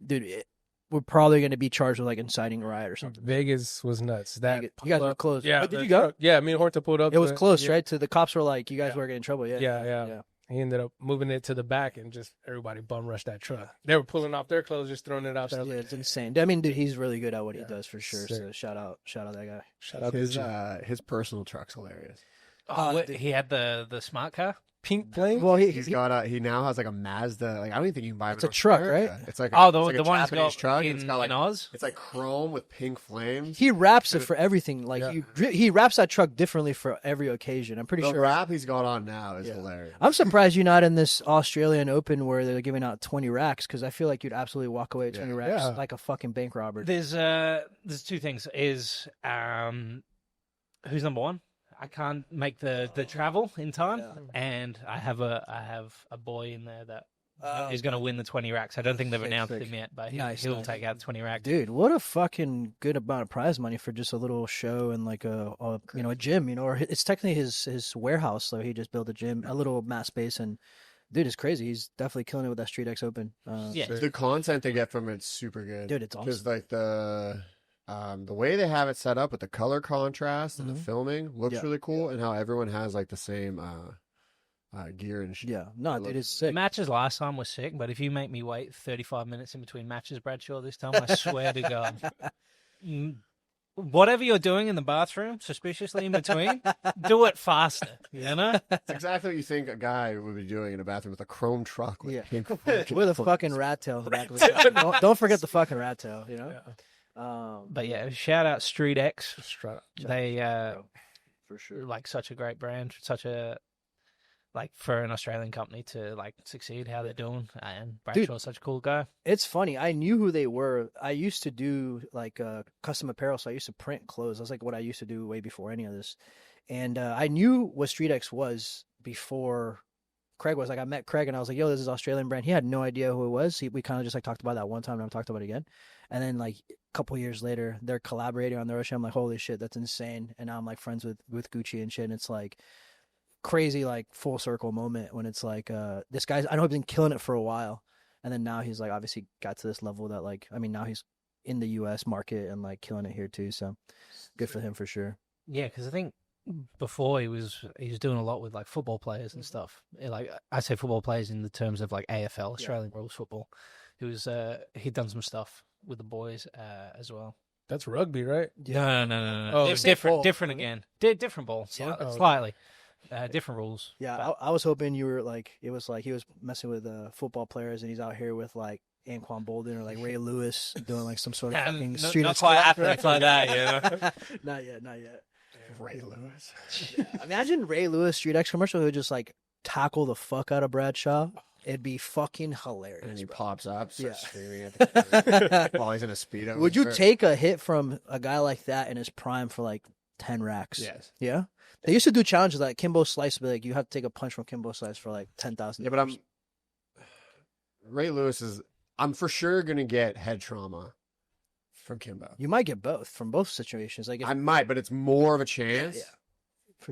B: dude. We're probably going to be charged with like inciting a riot or something.
D: Vegas was nuts. That
B: You guys were close.
D: Yeah.
B: But did
D: the
B: you go?
D: truck- Yeah, me and Horta pulled up.
B: It was
D: to-
B: close,
D: yeah.
B: right? To the cops were like, you guys were getting in trouble. Yeah.
D: Yeah. He ended up moving it to the back and just everybody bum rushed that truck. They were pulling off their clothes, just throwing it out there.
B: Yeah, it's insane. I mean, dude, he's really good at what he does for sure.
D: Sick.
B: So shout out that guy.
D: Shout out
C: His
D: to
C: his personal truck's hilarious.
A: He had the smart car.
D: pink flame.
B: Well,
C: He now has like a Mazda. Like I don't even think you can buy it.
B: It's a truck, right?
C: It's like
A: Oh,
C: it's like
A: the
C: a
A: one he's
C: Japanese
A: got
C: truck.
A: in,
C: It's got like
A: in Oz?
C: it's like chrome with pink flames.
B: he wraps it for everything. Like
D: Yeah.
B: he wraps that truck differently for every occasion. I'm pretty
C: The
B: sure.
C: wrap he's got on now is hilarious.
B: I'm surprised you're not in this Australian Open where they're giving out 20 racks because I feel like you'd absolutely walk away with 20 racks
D: Yeah.
B: like a fucking bank robber.
A: There's two things. Is who's number one? I can't make the travel in time, and I have a boy in there that is going to win the 20 racks. I don't think they've announced him yet, but he'll take out the 20 racks.
B: Dude, what a fucking good amount of prize money for just a little show and like a gym, or it's technically his warehouse. So he just built a gym, a little mat space, and dude, it's crazy. He's definitely killing it with that Street X Open.
C: The content they get from it's super good.
B: Dude, it's awesome.
C: Because like the way they have it set up with the color contrast and the filming looks really cool, and how everyone has like the same gear and shit.
B: Yeah, no, dude, it's
A: The
B: sick.
A: matches last time were sick, but if you make me wait 35 minutes in between matches, Bradshaw, this time, I swear to God. Whatever you're doing in the bathroom, suspiciously in between, do it faster, you know?
C: It's exactly what you think a guy would be doing in a bathroom with a chrome truck with pink
B: With a fucking rat tail in the back of it. Don't forget the fucking rat tail, you know?
A: But yeah, shout out Street X. They
B: for sure.
A: like such a great brand, such a like for an Australian company to like succeed how they're doing, and Bradshaw's such a cool guy.
B: It's funny. I knew who they were. I used to do like custom apparel, so I used to print clothes. That's like what I used to do way before any of this. And I knew what Street X was before Craig was. Like I met Craig and I was like, "Yo, this is Australian brand." He had no idea who it was. We kind of just like talked about that one time, and I've talked about it again. And then like a couple years later, they're collaborating on their show. I'm like, "Holy shit, that's insane!" And now I'm like friends with Gucci and shit. And it's like crazy, like full circle moment when it's like this guy's. I know he's been killing it for a while, and then now he's like obviously got to this level that like now he's in the U.S. market and like killing it here too. So good for him for sure.
A: Yeah, because I think before he was doing a lot with like football players and stuff. Like I say football players in the terms of like AFL, Australian rules football. He'd done some stuff with the boys as well.
D: That's rugby, right?
A: No.
D: Oh,
A: It's different again. Different ball, slightly. Different rules.
B: Yeah, I was hoping you were like, it was like he was messing with football players and he's out here with like Anquan Bolden or like Ray Lewis doing like some sort of fucking street.
A: Not quite athletes like that, you know.
B: Not yet.
C: Ray Lewis.
B: Imagine Ray Lewis Street X commercial who would just like tackle the fuck out of Bradshaw. It'd be fucking hilarious.
C: And he
B: bro.
C: pops up, starts
B: Yeah.
C: screaming at the camera while he's in a Speedo.
B: Would you take a hit from a guy like that in his prime for like 10 racks?
C: Yes.
B: Yeah? They used to do challenges like Kimbo Slice, but like you have to take a punch from Kimbo Slice for like 10,000.
C: Yeah, but Ray Lewis is. I'm for sure gonna get head trauma from Kimbo.
B: You might get both from both situations. Like if,
C: I might, but it's more of a chance.
B: Yeah.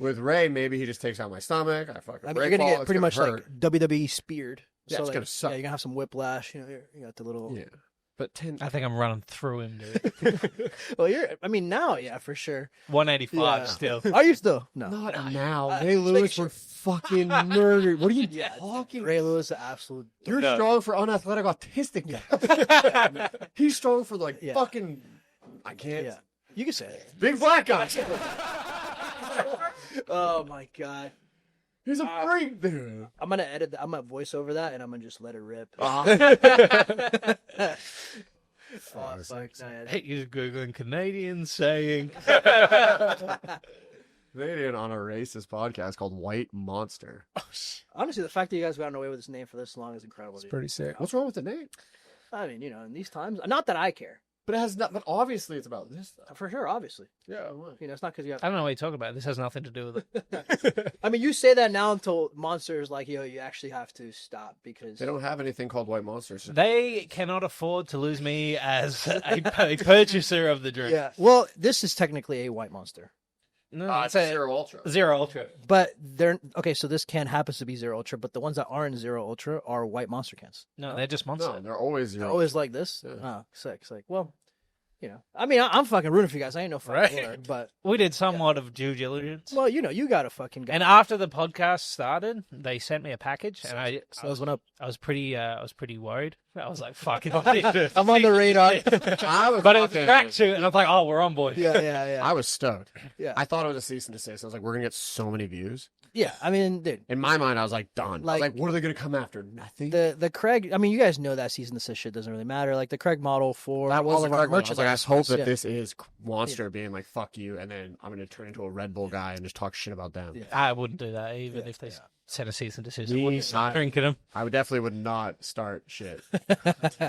C: With Ray, maybe he just takes out my stomach. I fucking.
B: I mean, you're gonna get pretty much
C: hurt.
B: like WWE speared.
C: Yeah,
B: so
C: it's
B: like,
C: gonna suck.
B: Yeah, you're gonna have some whiplash. You got the little.
C: Yeah, but 10.
A: I think I'm running through him, dude.
B: Well, now, yeah, for sure.
A: 185
B: Yeah.
A: still.
B: Are you still? No.
C: Not now. Ray
B: just
C: Lewis
B: making
C: were
B: sure.
C: fucking murdered. What are you talking?
B: Ray Lewis, the absolute.
C: You're strong for unathletic autistic guys. He's strong for like
B: Yeah.
C: fucking. I can't.
B: Yeah, you can say it.
C: Big black guy.
B: Oh my god.
C: He's a freak, dude.
B: I'm gonna edit that. I'm gonna voice over that, and I'm gonna just let it rip.
C: Oh,
B: Fuck. Nah,
A: Hey, you're googling Canadian saying.
C: Canadian on a racist podcast called White Monster.
B: honestly, the fact that you guys gotten away with this name for this long is incredible.
D: It's
B: Dude.
D: pretty sick.
C: What's wrong with the name?
B: I mean, in these times, not that I care.
C: But it has not. But obviously, it's about this stuff.
B: For sure, obviously.
C: Yeah.
B: It's not because you have.
A: I don't know what you're talking about. This has nothing to do with it.
B: I mean, you say that now until Monster's like, yo, you actually have to stop because
C: They don't have anything called White Monsters.
A: They cannot afford to lose me as a purchaser of the drink.
B: Yeah. Well, this is technically a White Monster,
A: No,
C: It's Zero Ultra.
A: Zero Ultra.
B: but they're okay. So this can happens to be Zero Ultra, but the ones that aren't Zero Ultra are White Monster cans.
A: No, they're just Monster.
C: No, they're always
B: They're
C: Zero.
B: always like this.
C: Yeah.
B: Oh, sick. Well, I mean, I'm fucking rooting for you guys. I ain't no fucking
D: Right.
B: lord, but
A: We did somewhat of due diligence.
B: well, you got a fucking guy.
A: And after the podcast started, they sent me a package, and I
B: Sales went up.
A: was pretty worried. I was like, "Fuck it."
B: I'm on the radar.
C: I was
A: But it was
C: fucking-
A: tracksuit, and I was like, "Oh, we're on board."
B: yeah.
C: I was stoked.
B: Yeah.
C: I thought it was a cease and desist. I was like, we're gonna get so many views.
B: Yeah, I mean, dude.
C: In my mind, I was like, done. I was
B: Like-
C: like, what are they going to come after? Nothing.
B: The Craig, I mean, you guys know that season this shit doesn't really matter. Like the Craig model for
C: That was
B: all
C: the
B: of our
C: Craig one. I was
B: merchandise.
C: like, I just hope that
B: yeah.
C: this is Monster being like, fuck you, and then I'm going to turn into a Red Bull guy and just talk shit about them.
B: Yeah.
A: I wouldn't do that even if they sent a cease and desist. I
C: Me,
A: wouldn't start
C: I-
A: drinking them.
C: I would definitely would not start shit.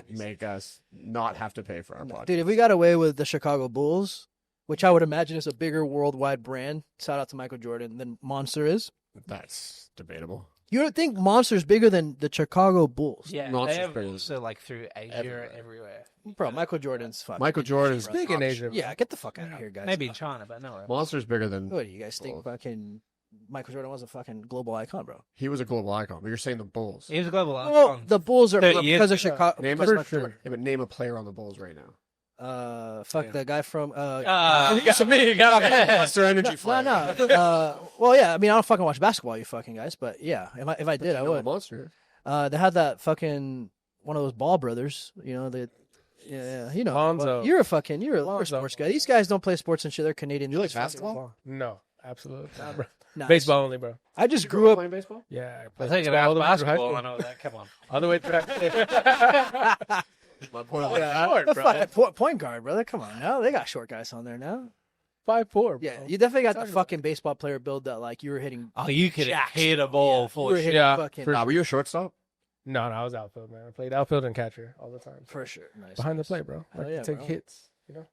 C: Make us not have to pay for our podcast.
B: Dude, if we got away with the Chicago Bulls, which I would imagine is a bigger worldwide brand, shout out to Michael Jordan, than Monster is.
C: That's debatable.
B: You don't think Monster's bigger than the Chicago Bulls?
A: Yeah,
C: Monster's
A: they have
C: bigger.
A: also like through Asia
C: Everywhere.
A: everywhere.
B: Bro, Michael Jordan's fucking.
C: Michael Jordan's
D: Big in Asia.
B: Yeah, get the fuck out of here, guys.
A: Maybe in China, but no.
C: Monster's bigger than
B: What do you guys think?
C: Bulls.
B: Fucking Michael Jordan was a fucking global icon, bro.
C: He was a global icon, but you're saying the Bulls.
A: He was a global
B: Well,
A: icon.
B: the Bulls are
A: 30 years
B: because of
A: ago.
B: Chicago.
C: Name
B: because
C: a,
B: of Michael
C: sure. Yeah, but name a player on the Bulls right now.
B: Fuck the guy from.
A: you got me. You got me.
C: Monster Energy
B: No,
C: Flag.
B: no. Well, yeah. I mean, I don't fucking watch basketball, you fucking guys. But yeah, if I did, I would.
C: Monster.
B: They had that fucking one of those Ball brothers. You know you know.
D: Lonzo.
B: You're a
D: Lonzo.
B: sports guy. These guys don't play sports and shit. They're Canadian.
C: You like
B: Just fucking-
C: basketball?
D: No, absolutely not, bro.
B: Nah,
D: Baseball only, bro.
B: I just grew up.
C: playing baseball.
D: Yeah, I
A: I
D: played
A: think
D: all
A: about
D: the way through high
A: basketball.
D: school.
A: I know that. Come on.
D: All the way through.
C: My point.
B: The fucking point guard, brother. Come on now. They got short guys on there now.
D: 5'4".
B: Yeah, you definitely got the fucking baseball player build that like you were hitting.
A: Oh, you could
B: Jacks,
A: hit a
B: bro.
A: ball
B: You
A: for
B: were
A: sure.
B: hitting
D: Yeah,
B: fucking
D: for
C: Were you a shortstop?
D: No, I was outfield, man. I played outfield and catcher all the time.
B: for sure. Nice.
D: Behind the plate, bro.
B: Hell
D: Like
B: yeah,
D: to take
B: bro.
D: hits. You know.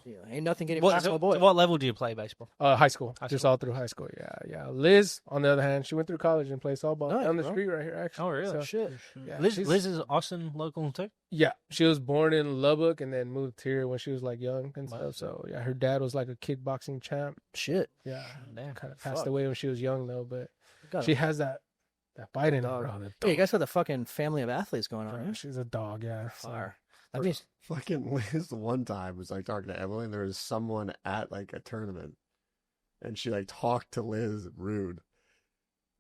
B: Yeah, ain't nothing getting
A: What,
B: past my
A: so,
B: boy.
A: to what level do you play baseball?
D: High school.
A: High
D: Just
A: school.
D: all through high school. Yeah. Liz, on the other hand, she went through college and played softball
B: Nice,
D: down the
B: bro.
D: street right here, actually.
A: Oh, really?
D: So,
B: Shit.
D: yeah,
A: Liz,
D: she's-
A: Liz is Austin local too.
D: Yeah, she was born in Lubbock and then moved here when she was like young and
A: Wow.
D: stuff. So yeah, her dad was like a kickboxing champ.
B: Shit.
D: Yeah,
A: Damn.
D: kind of passed
B: Fuck.
D: away when she was young though, but
B: Got
D: she
B: him.
D: has that fight in her,
B: Dog.
D: bro.
B: Hey, you guys got the fucking family of athletes going on.
D: Bro,
B: Huh?
D: she's a dog, yeah. So,
B: Fire. That means
C: Fucking Liz one time was like talking to Emily, and there was someone at like a tournament, and she like talked to Liz rude,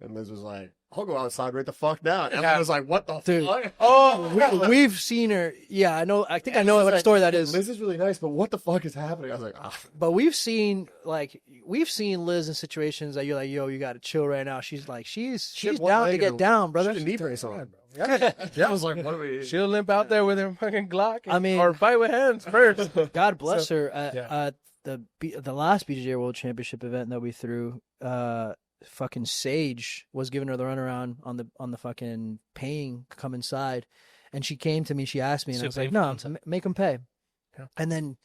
C: and Liz was like, "I'll go outside right the fuck now." And Emily was like, "What the
B: Dude.
C: fuck?"
B: we've seen her. Yeah, I know. I think I know what story that is.
C: Liz is really nice, but what the fuck is happening? I was like, ah.
B: But we've seen Liz in situations that you're like, yo, you got to chill right now. She's like, she's
C: Shit, one
B: down to
C: leg
B: get
C: and
B: down, brother.
C: She had a knee brace on.
D: yeah,
C: Yeah, I was like, "What are we?"
D: she'll limp out there with her fucking Glock.
B: I mean-
D: or fight with hands first.
B: God bless
D: So,
B: her. At the last BJJ World Championship event that we threw, fucking Sage was giving her the runaround on the fucking paying come inside, and she came to me. She asked me, and I was
A: Super
B: like, no,
A: influencer.
B: make him pay.
D: Yeah.
B: And then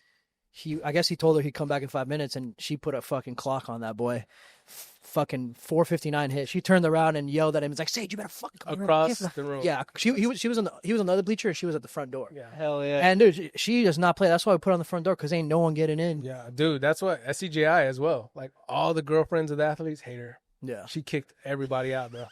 B: I guess he told her he'd come back in 5 minutes, and she put a fucking clock on that boy. Fucking 4:59 hit. She turned around and yelled at him. It's like, Sage, you better fucking come
D: Across
B: here."
D: the room.
B: Yeah, he was on the other bleacher, and she was at the front door.
D: Yeah.
A: Hell yeah.
B: And dude, she does not play. That's why we put her on the front door because ain't no one getting in.
D: Yeah, dude, that's what SCGI as well. Like all the girlfriends of the athletes hate her.
B: Yeah.
D: She kicked everybody out, bro.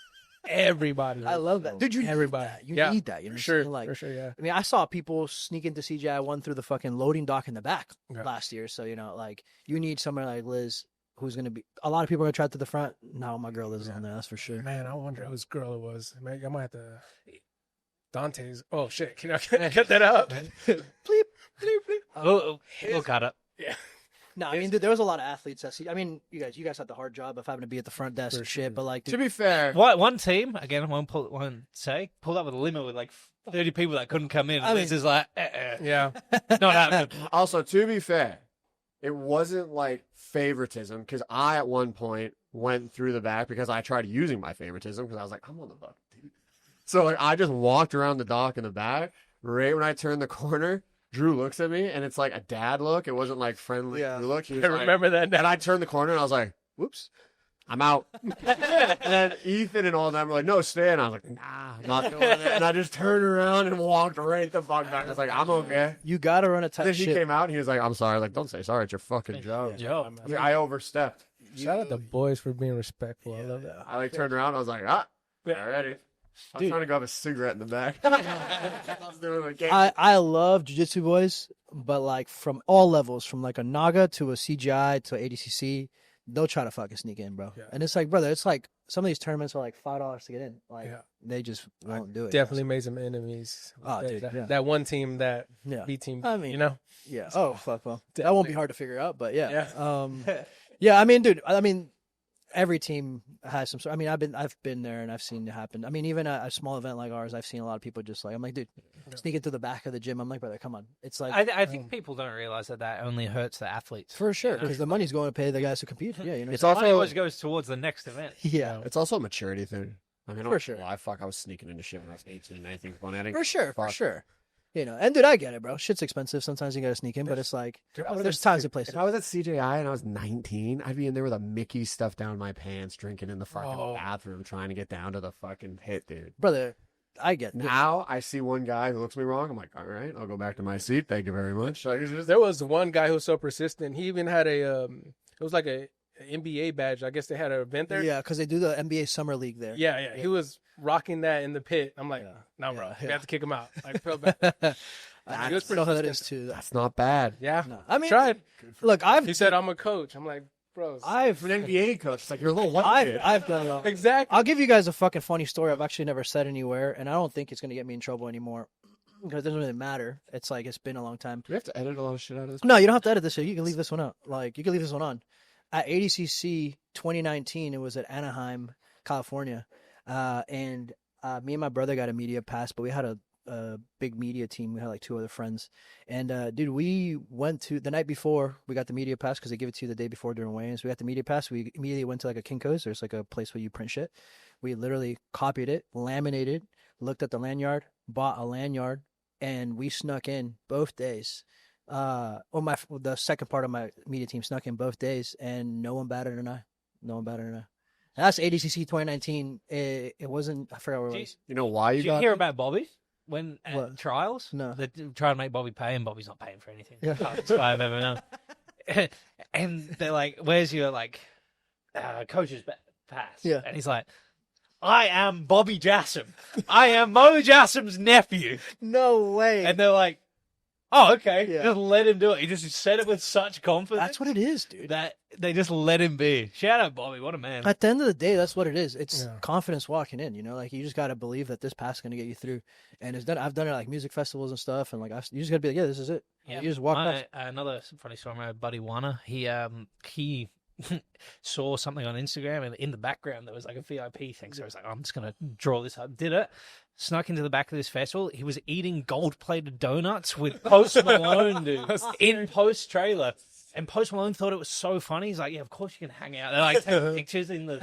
D: Everybody.
B: I love that. Dude, you
D: Everybody.
B: need that. You
D: Yeah,
B: need that. You know
D: For
B: what I'm
D: sure.
B: saying? Like,
D: For sure, yeah.
B: I mean, I saw people sneak into CGI 1 through the fucking loading dock in the back
D: Yeah.
B: last year. So, you know, like, you need someone like Liz who's going to be, a lot of people are going to try to the front. No, my girl is on there. That's for sure.
D: Man, I wonder whose girl it was. Man, I might have to. Dante's. Oh shit! Can I cut that out?
B: Bleep, bleep, bleep.
A: Oh, got it.
D: Yeah.
B: No, I mean, dude, there was a lot of athletes that I mean, you guys had the hard job of having to be at the front desk
D: For
B: and shit,
D: sure.
B: but like,
C: To
B: dude,
C: be fair,
A: One team again, won't pulled up with a limo with like 30 people that couldn't come in.
B: I
A: And
B: mean-
A: this is like,
D: Yeah.
A: not happening.
C: also to be fair, it wasn't like favoritism because I at one point went through the back because I tried using my favoritism because I was like, I'm on the buck, dude. So like I just walked around the dock in the back. Right when I turned the corner, Drew looks at me and it's like a dad look. It wasn't like friendly
B: Yeah.
C: Drew look. He was
D: I
C: like,
D: remember that now.
C: and I turned the corner and I was like, whoops, I'm out. And then Ethan and all of them were like, no, stay. And I was like, nah, I'm not doing it. And I just turned around and walked right the fuck back. I was like, I'm okay.
B: you got to run a
C: And then
B: tight
C: he
B: ship.
C: came out and he was like, I'm sorry. Like, don't say sorry. It's your fucking job.
A: Yo,
C: I was like, I overstepped.
D: Shout out the boys for being respectful. I love that.
C: I like turned around. I was like, already. I was
B: Dude.
C: trying to go have a cigarette in the back. I was doing the game.
B: I love jiu-jitsu boys, but like from all levels, from like a Naga to a CGI to ADCC, they'll try to fucking sneak in, bro.
D: Yeah.
B: And it's like, brother, it's like some of these tournaments are like $5 to get in. Like
D: Yeah.
B: they just won't do it.
D: Definitely made some enemies.
B: Oh,
D: that,
B: dude,
D: that,
B: yeah.
D: that one team, that
B: Yeah.
D: B team.
B: I mean,
D: you know.
B: Yeah. Oh, fuck. Well, that won't be hard to figure out, but yeah.
D: Yeah.
B: Yeah. I mean, dude. I mean, every team has some sort. I mean, I've been there and I've seen it happen. I mean, even a small event like ours, I've seen a lot of people just like, I'm like, dude, sneak into the back of the gym. I'm like, brother, come on. It's like
A: I think people don't realize that only hurts the athletes.
B: for sure, because the money's going to pay the guys who compete. Yeah, you know.
C: It's
A: The money
C: also
A: always goes towards the next event.
B: yeah,
C: it's also a maturity thing. I mean, I don't
B: For sure.
C: lie. Fuck, I was sneaking into shit when I was 18, 19, boneheading.
B: for sure, for
C: Fuck.
B: sure. You know, and dude, I get it, bro. Shit's expensive. Sometimes you got to sneak in, but it's like there's times and places.
C: If I was at CJI and I was 19, I'd be in there with a Mickey stuffed down my pants, drinking in the fucking bathroom, trying to get down to the fucking hit, dude.
B: Brother, I get it.
C: Now I see one guy who looks me wrong. I'm like, all right, I'll go back to my seat. Thank you very much. Like, it's just-
D: There was one guy who was so persistent. He even had it was like a NBA badge. I guess they had an event there.
B: Yeah, because they do the NBA Summer League there.
D: Yeah. He was rocking that in the pit. I'm like, no, bro, we have to kick him out. I felt bad.
B: I just know how that is too.
C: That's not bad.
D: Yeah,
B: No. I mean,
D: tried.
B: look,
D: He said, I'm a coach. I'm like, bro,
B: I've
C: An NBA coach, it's like you're a little white kid.
B: I've done it.
D: exactly.
B: I'll give you guys a fucking funny story I've actually never said anywhere, and I don't think it's gonna get me in trouble anymore because it doesn't really matter. It's like it's been a long time.
C: Do we have to edit a lot of shit out of this?
B: No, you don't have to edit this. You can leave this one out. Like you can leave this one on. At ADCC 2019, it was at Anaheim, California, and me and my brother got a media pass, but we had a big media team. We had like 2 other friends, and dude, we went to the night before. We got the media pass because they give it to you the day before during weigh-ins. We got the media pass. We immediately went to like a Kinko's. There's like a place where you print shit. We literally copied it, laminated, looked at the lanyard, bought a lanyard, and we snuck in both days. The second part of my media team snuck in both days, and no one batted an eye. No one batted an eye. And that's ADCC 2019. It wasn't. I forgot where it was.
C: You know why you
A: Did you
C: got
A: hear about Bobby when at
B: What?
A: trials?
B: No.
A: They try to make Bobby pay, and Bobby's not paying for anything.
B: Yeah.
A: That's why I've ever known. And they're like, "Where's your coach's pass?"
B: Yeah.
A: And he's like, "I am Bobby Jassem. I am Mo Jassem's nephew."
B: No way.
A: And they're like, "Oh, okay."
B: Yeah.
A: Just let him do it. He just said it with such confidence.
B: That's what it is, dude.
A: that they just let him be. Shout out Bobby, what a man.
B: At the end of the day, that's what it is. It's
D: Yeah.
B: confidence walking in. You know, like you just got to believe that this pass is going to get you through. And it's done. I've done it at, like music festivals and stuff, and like you just got to be like, yeah, this is it.
A: Yeah,
B: You just walk past.
A: another funny story. My buddy Wana, he saw something on Instagram, and in the background there was like a VIP thing. So I was like, I'm just gonna draw this up. Did it? Snuck into the back of this festival. He was eating gold-plated donuts with Post Malone, dude, in Post trailer. And Post Malone thought it was so funny. He's like, "Yeah, of course you can hang out." They're like taking pictures in the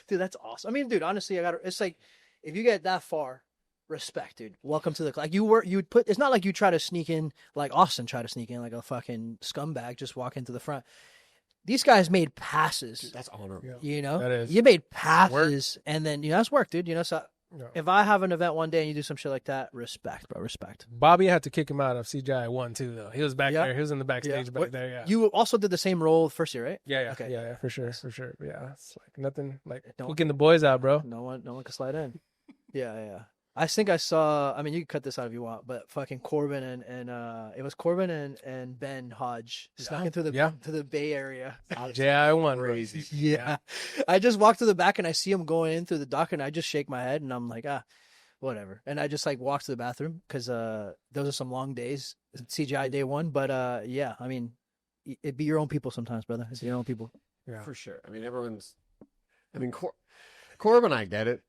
B: Dude, that's awesome. I mean, dude, honestly, it's like if you get that far, respect, dude. Welcome to the like you would put. It's not like you try to sneak in like Austin tried to sneak in like a fucking scumbag, just walk into the front. These guys made passes.
C: Dude, that's honorable.
D: Yeah.
B: You know,
D: That is.
B: you made passes, and then that's work, dude. You know, so
D: Yeah.
B: if I have an event one day and you do some shit like that, respect, bro, respect.
D: Bobby had to kick him out of CGI 1 too, though. He was back
B: Yeah.
D: there. He was in the backstage back
B: What-
D: there. Yeah.
B: You also did the same role first year, right?
D: Yeah,
B: Okay.
D: yeah, for sure, for sure. Yeah, it's like nothing like
B: Don't-
D: hooking the boys out, bro.
B: No one can slide in. Yeah. I think I saw. I mean, you can cut this out if you want, but fucking Corbin and it was Corbin and Ben Hodge snuck into to the Bay Area.
D: JI 1
C: Crazy.
B: Yeah. I just walk to the back and I see him going in through the dock, and I just shake my head and I'm like, whatever. And I just like walk to the bathroom because those are some long days. CGI day 1, but yeah, I mean, it be your own people sometimes, brother. It's your own people.
D: Yeah.
C: For sure. I mean, Corbin, I get it.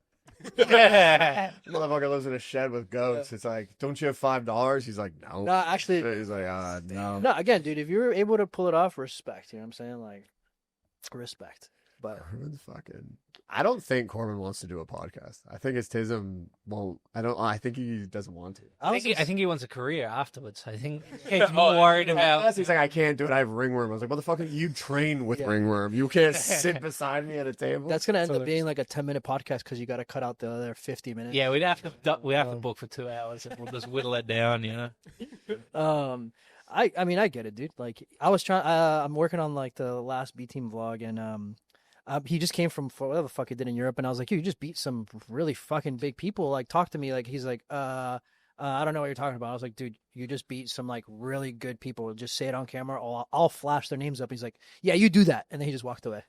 C: Motherfucker lives in a shed with goats. It's like, don't you have $5? He's like, no.
B: No, actually,
C: He's like, no.
B: no. Again, dude, if you're able to pull it off, respect. You know what I'm saying? Like, respect. But
C: Corbin's fucking. I don't think Corbin wants to do a podcast. I think it's Tism won't. I think he doesn't want to.
A: I think he wants a career afterwards. I think he's more worried about.
C: He's like, I can't do it. I have ringworm. I was like, motherfucker, you train with ringworm. You can't sit beside me at a table.
B: that's gonna end up being like a 10-minute podcast because you got to cut out the other 50 minutes.
A: Yeah, we have to book for 2 hours, and we'll just whittle it down. You know.
B: I mean, I get it, dude. Like, I was trying. I'm working on like the last B team vlog, and he just came from whatever the fuck he did in Europe, and I was like, you just beat some really fucking big people. Like, talk to me. Like, he's like, I don't know what you're talking about. I was like, dude, you just beat some like really good people. Just say it on camera. I'll flash their names up. He's like, yeah, you do that, and then he just walked away.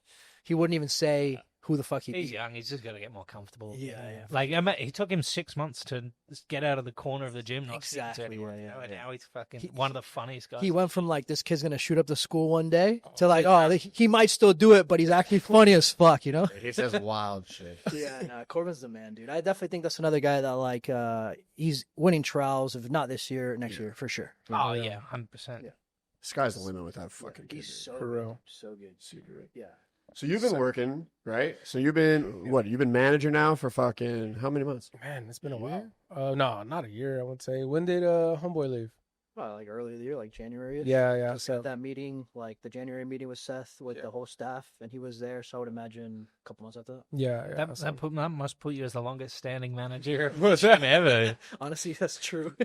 B: He wouldn't even say who the fuck
A: He's young. He's just got to get more comfortable.
B: Yeah.
A: Like he took him 6 months to just get out of the corner of the gym. Not
B: Exactly,
A: to anyone,
B: yeah,
A: and
B: yeah.
A: now he's fucking one of the funniest guys.
B: He went from like this kid's gonna shoot up the school one day to like, oh, he might still do it, but he's actually funny as fuck, you know?
C: He says wild shit.
B: Yeah, no, Corbin's the man, dude. I definitely think that's another guy that like he's winning trials, if not this year, next year for sure.
A: Oh yeah, 100%.
B: Yeah.
C: Sky's the limit with that fucking kid.
B: He's so
D: For real.
B: so good.
C: Super good.
B: Yeah.
C: So you've been working, right? So you've been what? You've been manager now for fucking how many months?
D: Man, it's been a while. No, not a year, I would say. When did Homeboy leave?
B: Well, like early in the year, like January.
D: Yeah.
B: Just
D: So
B: had that meeting, like the January meeting with Seth with the whole staff, and he was there. So I would imagine a couple months after that.
D: yeah.
A: That must put you as the longest standing manager
D: What's that?
A: ever.
B: Honestly, that's true.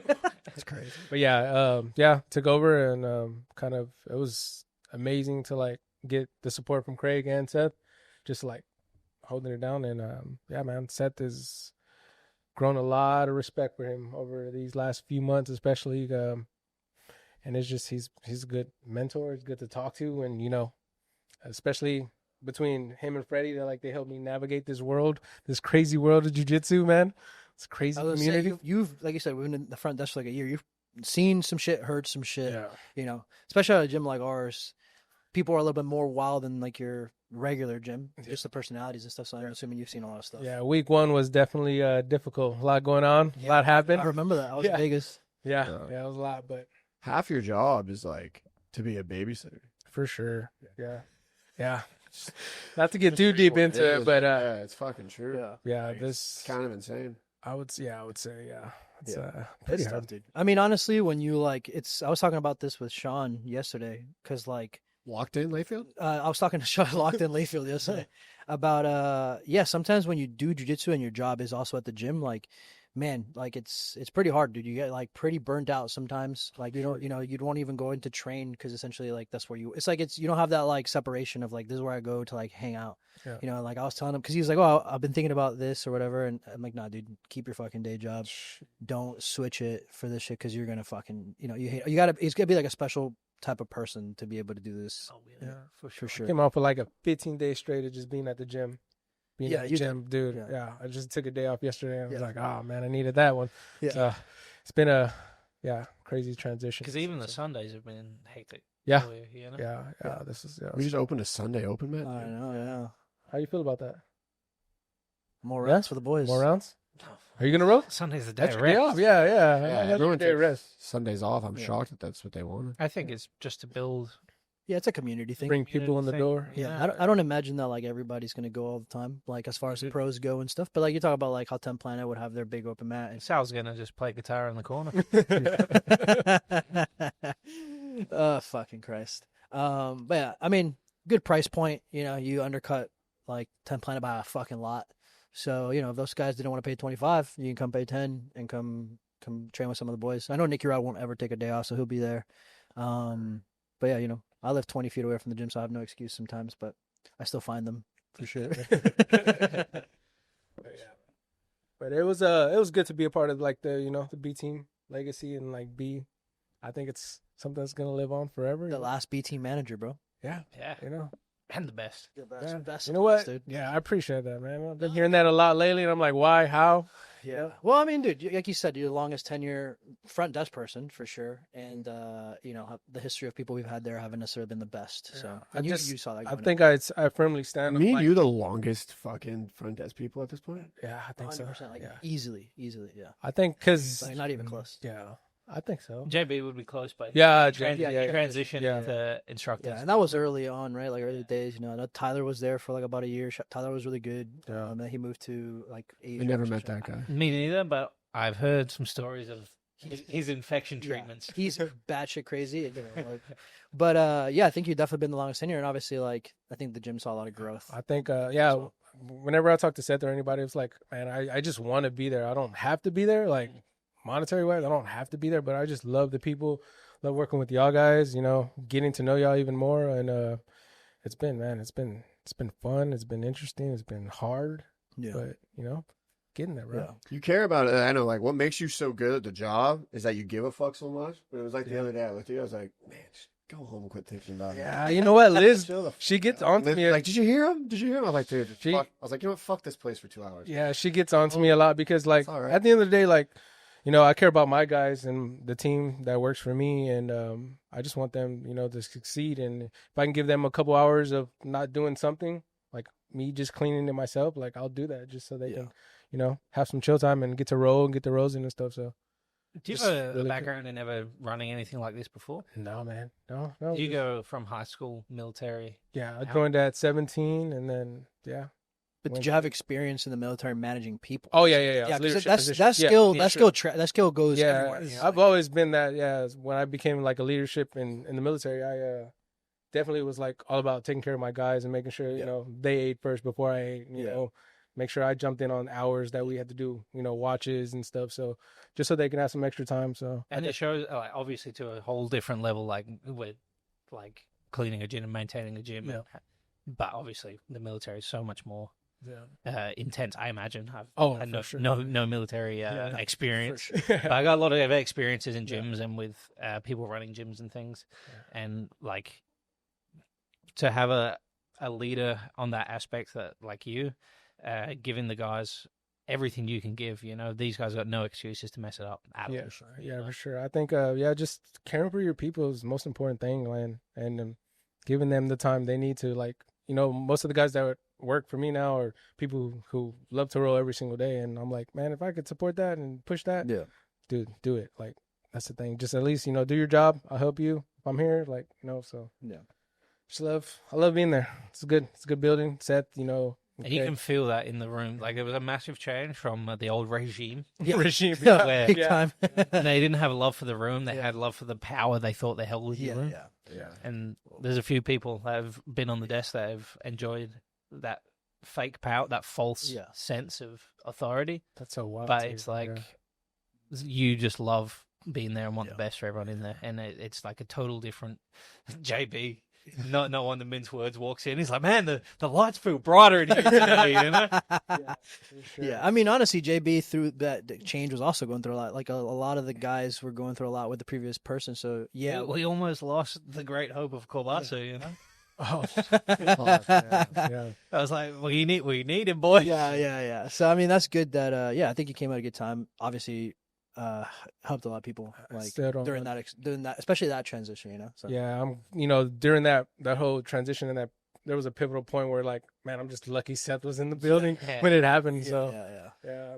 C: That's crazy.
D: But yeah, took over and kind of it was amazing to like get the support from Craig and Seth, just like holding it down. And yeah, man, Seth has grown a lot of respect for him over these last few months, especially. And it's just he's a good mentor. He's good to talk to, and you know, especially between him and Freddy, they helped me navigate this world, this crazy world of jiu-jitsu, man. It's a crazy
B: I was gonna
D: community.
B: say, you've like you said, we've been in the front desk for like a year. You've seen some shit, heard some shit.
D: Yeah.
B: You know, especially at a gym like ours, people are a little bit more wild than like your regular gym. Just the personalities and stuff. So I'm assuming you've seen a lot of stuff.
D: Yeah, week one was definitely difficult. A lot going on. A lot happened.
B: I remember that. I was in Vegas.
D: Yeah, it was a lot, but
C: Half your job is like to be a babysitter.
D: for sure. Yeah. Not to get too deep into it, but
C: yeah, it's fucking true.
B: Yeah.
D: yeah,
C: It's
D: this
C: kind of insane.
D: I would say yeah. It's
B: It's
D: pretty
B: tough,
D: hard.
B: dude. I mean, honestly, when you like, I was talking about this with Sean yesterday because like,
C: Locked in Layfield?
B: I was talking to Sean Locked in Layfield yesterday about sometimes when you do jiu-jitsu and your job is also at the gym, like, man, like it's pretty hard, dude. You get like pretty burnt out sometimes. Like you won't even go in to train because essentially like that's where you don't have that like separation of like this is where I go to like hang out.
D: Yeah.
B: You know, like I was telling him because he was like, oh, I've been thinking about this or whatever, and I'm like, nah, dude, keep your fucking day job. Don't switch it for this shit because you're gonna fucking it's gonna be like a special type of person to be able to do this.
A: Oh,
D: Yeah,
B: for sure.
D: Came off with like a 15 day straight of just being at the gym.
B: Yeah,
D: At the
B: you
D: gym, dude.
B: yeah.
D: Yeah. I just took a day off yesterday. And I was
B: Yeah.
D: like, oh man, I needed that one.
B: Yeah.
D: So it's been a crazy transition.
A: Because even the Sundays have been hectic.
D: Yeah.
A: for you, you know?
D: Yeah. This is.
C: We just opened a Sunday open, man.
B: I know, yeah.
D: How you feel about that?
B: More
D: Yeah?
B: rounds for the boys.
D: More rounds? Are you gonna roll?
A: Sunday's the day
D: That's
A: of
D: your day
A: rest.
D: off. Yeah.
C: Yeah,
D: That's your
C: everyone
D: day of
C: takes
D: rest.
C: Sundays off. I'm
B: Yeah.
C: shocked that that's what they wanted.
A: I think it's just to build.
B: Yeah, it's a community thing.
D: Bring people in the
A: thing.
D: door.
B: Yeah, I don't imagine that like everybody's gonna go all the time, like as far as the pros go and stuff. But like you talk about like how 10 Planet would have their big open mat. And...
A: Sal's gonna just play guitar in the corner.
B: Oh fucking Christ. But yeah, I mean, good price point. You know, you undercut like 10 Planet by a fucking lot. So you know, if those guys didn't want to pay 25, you can come pay 10 and come train with some of the boys. I know Nicky Rod won't ever take a day off, so he'll be there. But yeah, you know, I live 20 feet away from the gym, so I have no excuse sometimes, but I still find them for sure.
D: But it was good to be a part of like the B team legacy and like I think it's something that's gonna live on forever.
B: The last B team manager, bro.
D: Yeah,
A: Yeah,
D: you know.
A: and the best.
D: Yeah.
B: Best
D: You know what?
B: dude.
D: Yeah, I appreciate that, man. I've been hearing that a lot lately, and I'm like, why? How?
B: Yeah. Well, I mean, dude, like you said, you're the longest tenure front desk person for sure, and you know the history of people we've had there haven't necessarily been the best. So and you saw that.
D: I
B: going
D: think
B: up.
D: I firmly stand.
C: Me
D: on,
C: and
D: like,
C: you, the longest fucking front desk people at this point.
D: Yeah, I think so.
B: 100%, like
D: Yeah,
B: easily, yeah.
D: I think because
B: Like, not even close.
D: Yeah, I think so.
A: JB would be close, but
D: Yeah,
A: transition
D: yeah.
A: into instructors.
B: Yeah, and that was early on, right? Like early days. You know, I know Tyler was there for like about a year. Tyler was really good.
D: Yeah.
B: Then he moved to like Asia.
C: I never
B: or some
C: met
B: shit.
C: that guy.
A: Me neither, but I've heard some stories of his infection
B: Yeah,
A: treatments.
B: he's batshit crazy. You know, like, but yeah, I think you've definitely been the longest tenure, and obviously, like I think the gym saw a lot of growth.
D: I think whenever I talk to Seth or anybody, it's like, man, I just want to be there. I don't have to be there, like monetary wise. I don't have to be there, but I just love the people, love working with y'all guys. You know, getting to know y'all even more, and it's been fun. It's been interesting. It's been hard,
B: Yeah.
D: but you know, getting there, bro.
B: Yeah.
C: You care about it. I know, like, what makes you so good at the job is that you give a fuck so much. But it was like the other day I looked at you, I was like, man, go home and quit thinking about it.
D: Yeah, you know what, Liz?
C: Chill the
D: She gets
C: fuck.
D: on to me.
C: Like, did you hear him? Did you hear him? I was like, dude,
D: She-
C: fuck. I was like, you know what? Fuck this place for 2 hours.
D: Yeah, she gets on to me a lot because, like,
C: It's all right.
D: at the end of the day, like, you know, I care about my guys and the team that works for me, and I just want them, you know, to succeed. And if I can give them a couple hours of not doing something, like me just cleaning it myself, like, I'll do that just so they can, you know, have some chill time and get to roll and get the rolls in and stuff. So,
A: Do you
D: Just
A: have a
D: really
A: background in ever running anything like this before?
D: no, man, no.
A: Did you go from high school, military?
D: Yeah, I joined at 17, and then
B: But did you have experience in the military managing people?
D: Oh yeah.
B: Yeah, 'cause
D: Leadership
B: that's
D: position.
B: that
D: Yeah,
B: skill.
D: yeah,
B: That
D: sure.
B: skill goes
D: Yeah,
B: everywhere. You know?
D: I've always been that. Yeah, when I became like a leadership in the military, I definitely was like all about taking care of my guys and making sure you know they ate first before I ate. You know, make sure I jumped in on hours that we had to do, you know, watches and stuff. So just so they can have some extra time. So
A: And it shows, like, obviously, to a whole different level, like with like cleaning a gym and maintaining a gym.
D: Yeah.
A: But obviously, the military is so much more
D: yeah,
A: intense. I imagine. I've
D: for
A: no,
D: sure.
A: no military
D: Yeah,
A: experience.
D: for sure.
A: But I got a lot of experiences in gyms and with people running gyms and things, and like to have a leader on that aspect that like you, giving the guys everything you can give. You know, these guys got no excuses to mess it up at all.
D: Yeah, for sure. I think just caring for your people is the most important thing, man, and giving them the time they need to. Like, you know, most of the guys that work for me now are people who love to roll every single day, and I'm like, man, if I could support that and push that, dude, do it. Like, that's the thing. Just at least, you know, do your job. I'll help you if I'm here. Like, you know, so I love being there. It's a good building. Seth, you know.
A: And you can feel that in the room. Like, there was a massive change from the old regime.
D: regime.
A: Where
B: Big time.
A: they didn't have love for the room. They had love for the power they thought they held with the room.
C: Yeah.
A: And there's a few people that have been on the desk that have enjoyed that fake power, that false sense of authority.
D: That's so wild.
A: But it's like you just love being there and want the best for everyone in there. And it's like a total different JB. Not one to mince words walks in. He's like, man, the lights feel brighter in here today, you know?
B: Yeah, I mean, honestly, JB through that change was also going through a lot. Like a lot of the guys were going through a lot with the previous person. So
A: we almost lost the great hope of Kobasu, you know?
D: Oh,
A: I was like, we need him, boy.
B: Yeah. So I mean, that's good. That I think you came at a good time. Obviously, helped a lot of people like during that, especially that transition. You know. So.
D: Yeah, you know, during that whole transition and that there was a pivotal point where like, man, I'm just lucky Seth was in the building when it happened. So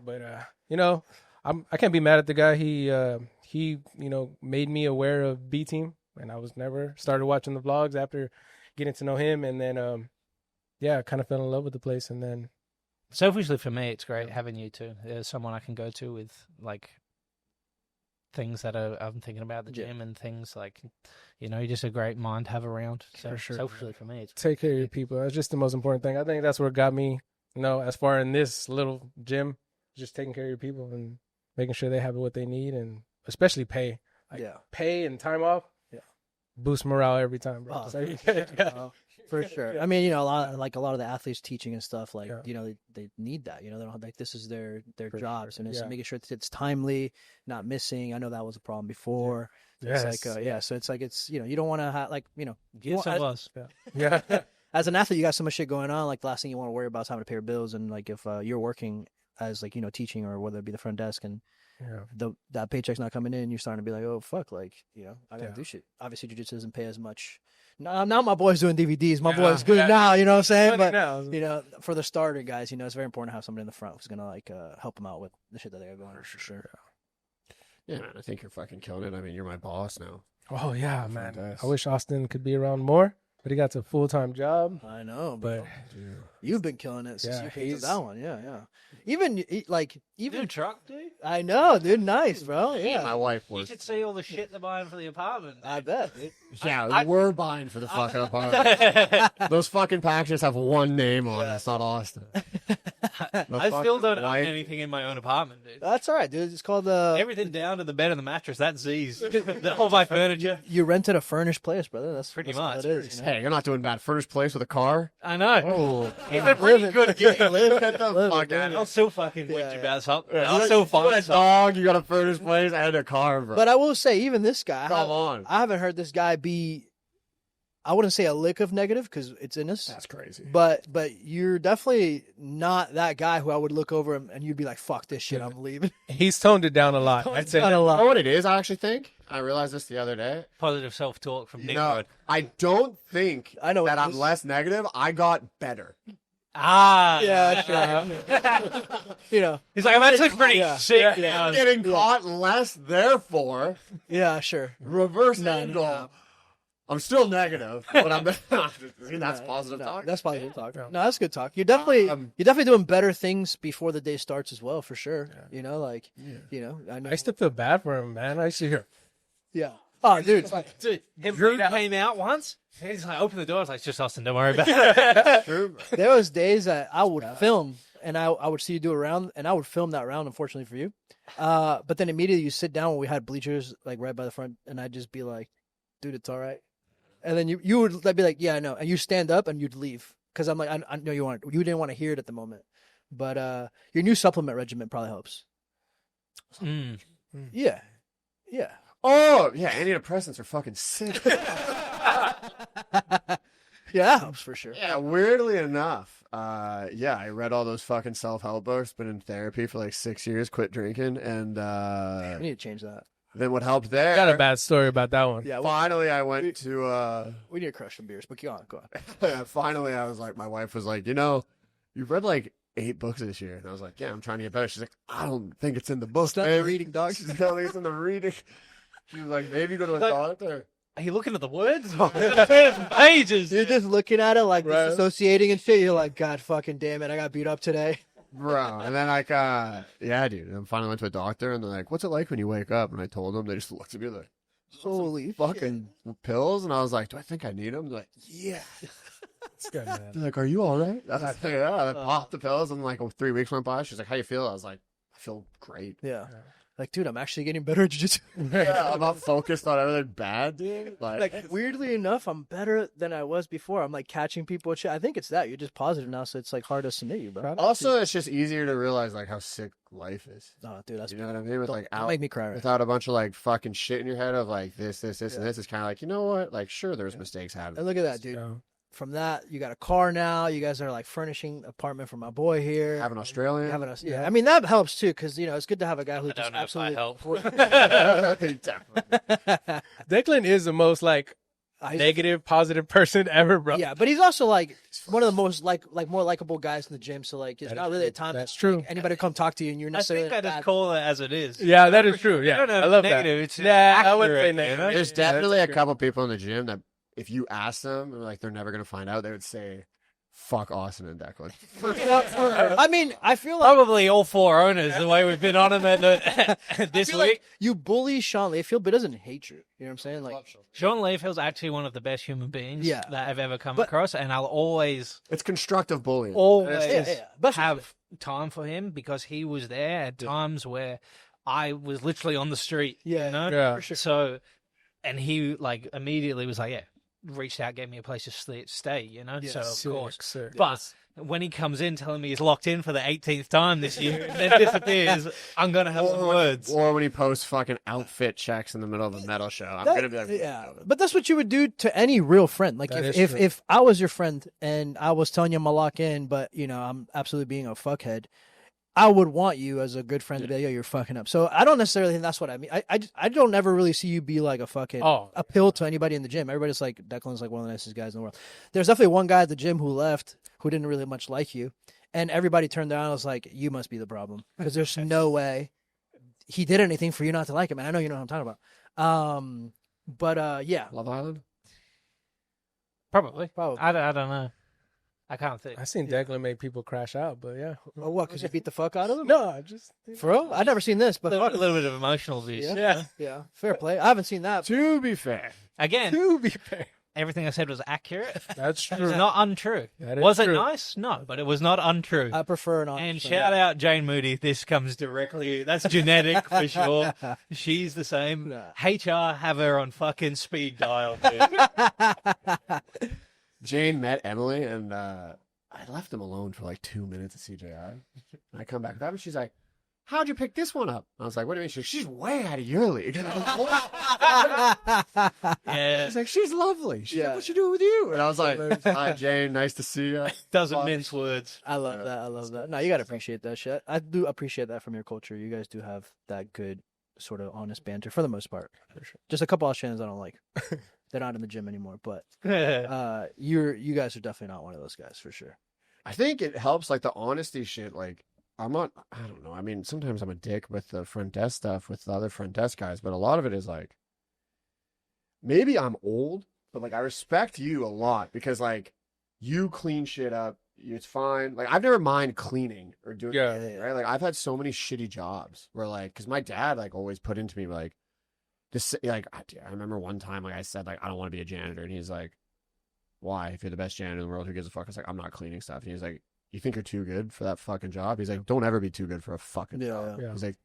D: but you know, I can't be mad at the guy. He you know, made me aware of B Team, and I was never started watching the vlogs after getting to know him, and then I kind of fell in love with the place, and then
A: selfishly for me, it's great having you too. There's someone I can go to with like things that I'm thinking about the gym and things like, you know, you're just a great mind to have around. So
D: for sure.
A: selfishly for me, it's
D: take care of your people. That's just the most important thing. I think that's what got me, you know, as far in this little gym, just taking care of your people and making sure they have what they need, and especially pay. Pay and time off. Boost morale every time, bro.
B: For sure. I mean, you know, a lot of the athletes teaching and stuff, like, you know, they need that. You know, they don't like, this is their jobs, and it's making sure that it's timely, not missing. I know that was a problem before.
D: Yes.
B: It's like, so it's like, it's, you know, you don't want to have, like, you know,
A: get some of us.
D: Yeah.
B: As an athlete, you got so much shit going on. Like, the last thing you want to worry about is having to pay your bills. And like, if you're working as, like, you know, teaching, or whether it be the front desk, and that paycheck's not coming in, you're starting to be like, oh fuck, like, you know, I gotta do shit. Obviously, jiu-jitsu doesn't pay as much. Now my boy's doing DVDs. My boy's good now, you know what I'm saying? But you know, for the starter guys, you know, it's very important to have somebody in the front who's gonna like help them out with the shit that they got going on. For sure.
C: Yeah, man, I think you're fucking killing it. I mean, you're my boss now.
D: Oh yeah, man. I wish Austin could be around more, but he got a full-time job.
B: I know,
D: but
B: you've been killing it since you picked up that one. Yeah. Even
A: truck, dude.
B: I know, dude. Nice, bro. Yeah.
C: My wife
A: You
C: was.
A: should see all the shit they're buying for the apartment.
B: I bet, dude.
C: Yeah, we're buying for the fucking apartment. Those fucking packages have one name on it. It's not Austin.
A: I still don't own anything in my own apartment, dude.
B: That's all right, dude. It's called
A: everything down to the bed and the mattress. That's Z's. All my furniture.
B: You rented a furnished place, brother. That's
A: pretty
B: much.
A: What
B: it is, you know?
C: Hey, you're not doing bad. Furnished place with a car.
A: I know.
C: Oh,
A: it's a pretty good gig.
C: Get the fuck out.
A: I'll still fucking whinge about something. I'll still find
C: a dog. You got a furnished place and a car, bro.
B: But I will say, even this guy,
C: Come on.
B: I haven't heard this guy be I wouldn't say a lick of negative because it's in us.
C: That's crazy.
B: But you're definitely not that guy who I would look over him and you'd be like, "Fuck this shit, I'm leaving."
D: He's toned it down a lot. I'd say
B: Not a
C: You
B: lot.
C: know what it is, I actually think? I realized this the other day.
A: Positive self-talk from Nick
C: No,
A: Rod.
C: I don't think
B: I know what
C: that
B: it
C: I'm
B: is.
C: less negative. I got better.
A: Ah,
B: Yeah, sure. You know,
A: He's like, I'm actually pretty
B: Yeah.
A: sick
B: Yeah.
A: now.
C: Getting caught less, therefore,
B: yeah, sure.
C: reverse
B: No,
C: angle.
B: no.
C: I'm still negative, but I'm See, that's positive
B: No,
C: talk.
B: That's positive talk.
D: Yeah.
B: No, that's good talk. You're definitely doing better things before the day starts as well, for sure. You know, like, you know, I know.
D: I used to feel bad for him, man. I used to hear.
B: Yeah. Oh, dude.
A: Dude, Drew came out once. He's like, open the door. I was like, it's just Austin. Don't worry about it.
C: True.
B: There was days that I would film and I would see you do a round and I would film that round, unfortunately for you. But then immediately you sit down when we had bleachers like right by the front and I'd just be like, dude, it's all right. And then you would be like, yeah, I know. And you stand up and you'd leave. Because I'm like, I know you didn't want to hear it at the moment. But your new supplement regimen probably helps.
A: Mm.
B: Yeah. Yeah.
C: Oh, yeah, antidepressants are fucking sick.
B: Yeah, that helps for sure.
C: Yeah, weirdly enough, yeah, I read all those fucking self-help books, been in therapy for like 6 years, quit drinking, and
B: We need to change that.
C: then what helped
D: I
C: there,
D: got a bad story about that one.
B: Yeah,
C: finally I went to,
B: we need to crush some beers, but go on.
C: finally I was like, my wife was like, you know, you've read like 8 books this year. And I was like, yeah, I'm trying to get better. She's like, I don't think it's in the book.
B: It's not in the reading, dog.
C: She's not it's in the reading. She was like, maybe go to a doctor.
A: Are you looking at the words? Pages.
B: You're just looking at it like
C: Right.
B: disassociating and shit. You're like, God fucking damn it, I got beat up today.
C: Bro, and then like, yeah, dude. And I finally went to a doctor, and they're like, "What's it like when you wake up?" And I told them. They just looked at me like,
B: Holy
C: "Fucking pills." And I was like, "Do I think I need them?" They're like, "Yeah."
D: It's good, man.
C: They're like, "Are you all right?" I was like, "Yeah." I popped the pills, and like 3 weeks went by. She's like, "How you feel?" I was like, "I feel great."
B: Yeah. Like, dude, I'm actually getting better at jiu-jitsu.
C: Yeah, I'm not focused on everything bad, dude.
B: Like, weirdly enough, I'm better than I was before. I'm like catching people and shit. I think it's that. You're just positive now, so it's like hard to submit you, bro.
C: also, it's just easier to realize like how sick life is.
B: Oh, dude, that's
C: You know what I mean? With like
B: don't make me cry. Right?
C: without a bunch of like fucking shit in your head of like this, and this. It's kind of like, you know what? Like, sure, there's mistakes happening.
B: And look at that, dude.
D: Yeah.
B: From that, you got a car now. You guys are like furnishing an apartment for my boy here.
C: Have an Australian.
B: Having us, yeah. I mean, that helps too, because you know it's good to have a guy who
A: I
B: just
A: don't know if I
B: absolutely
A: help.
C: Definitely.
D: Declan is the most like negative, positive person ever, bro.
B: Yeah, but he's also like one of the most like more likable guys in the gym. So like, it's
D: That
B: not
D: is
B: really
D: true.
B: a time
D: That's
B: that
D: true.
B: anybody come talk to you, and you're
A: I
B: necessarily.
A: think I just
B: bad.
A: call it as it is.
D: Yeah, that is true. Yeah,
A: I don't know
D: I
A: if
D: love
A: negative,
D: that.
A: it's
D: Yeah, I would say
A: accurate,
D: negative.
A: you know?
C: There's
D: Yeah,
C: definitely a
D: that's
C: couple people in the gym that if you ask them, like they're never gonna find out, they would say, "Fuck Austin and Declan."
B: I mean, I feel like
A: Probably all 4 owners, the way we've been on them this
B: feel
A: week.
B: like you bully Sean Layfield, but doesn't hate you. You know what I'm saying? Like,
A: Sean Layfield's actually one of the best human beings
B: Yeah.
A: that I've ever come
B: But-
A: across, and I'll always
C: It's constructive bullying.
A: always
B: But
A: have time for him because he was there at times where I was literally on the street.
B: Yeah.
A: You know?
D: Yeah.
B: for sure.
A: So, and he like immediately was like, yeah, reached out, gave me a place to stay, you know?
B: Yeah,
A: So, of course.
D: Sick.
A: But when he comes in telling me he's locked in for the 18th time this year and then disappears, I'm going to have some words.
C: Or when he posts fucking outfit checks in the middle of a metal show, I'm gonna be like,
B: yeah, but that's what you would do to any real friend. Like
D: That is
B: if
D: true.
B: if I was your friend and I was telling you I'm gonna lock in, but you know I'm absolutely being a fuckhead, I would want you as a good friend to be like, yo, you're fucking up. So I don't necessarily think that's what I mean. I don't ever really see you be like a fucking appeal to anybody in the gym. Everybody's like, Declan's like one of the nicest guys in the world. There's definitely one guy at the gym who left who didn't really much like you. And everybody turned around and was like, you must be the problem. Because there's no way he did anything for you not to like him. And I know you know what I'm talking about. Yeah.
C: Love Island.
A: Probably.
B: Probably.
A: I don't know. I can't think.
D: I seen Declan make people crash out, but yeah.
B: Oh, what? Because you beat the fuck out of them?
D: No, I just
B: For real? I've never seen this, but
A: A
B: fuck.
A: little bit of emotional abuse.
B: Yeah. Yeah. Fair play. I haven't seen that.
C: To be fair,
A: Again,
D: to be fair.
A: everything I said was accurate.
D: That's
A: It's
D: true.
A: not untrue.
D: That is
A: Was it
D: true.
A: nice? No, but it was not untrue.
B: I prefer not.
A: And shout out Jane Moody. This comes directly. That's genetic for sure. She's the same.
B: Nah.
A: HR have her on fucking speed dial. Dude.
C: Jane met Emily, and I left them alone for like 2 minutes at CJI. And I come back with that, and she's like, how'd you pick this one up? I was like, what do you mean? She's like, she's way out of your league. And I was like, what?
A: Yeah.
C: She's like, she's lovely. She's
B: Yeah.
C: like, what's she doing with you? And I was like, hi, Jane. Nice to see you.
A: Doesn't mince words.
B: I love that. I love that. No, you got to appreciate that shit. I do appreciate that from your culture. You guys do have that good sort of honest banter for the most part. For sure. Just a couple of Australians I don't like. They're not in the gym anymore, but you guys are definitely not one of those guys for sure.
C: I think it helps, like, the honesty shit. Like, I don't know. I mean, sometimes I'm a dick with the front desk stuff with the other front desk guys, but a lot of it is like, maybe I'm old, but like I respect you a lot because like you clean shit up. It's fine. Like I've never mind cleaning or doing anything, right? Like I've had so many shitty jobs where like, cause my dad like always put into me like this, like I remember one time like I said like I don't want to be a janitor, and he's like, why? If you're the best janitor in the world, who gives a fuck? I was like, I'm not cleaning stuff. And he's like, you think you're too good for that fucking job? He's like, don't ever be too good for a fucking job.
B: Yeah.
C: He's like,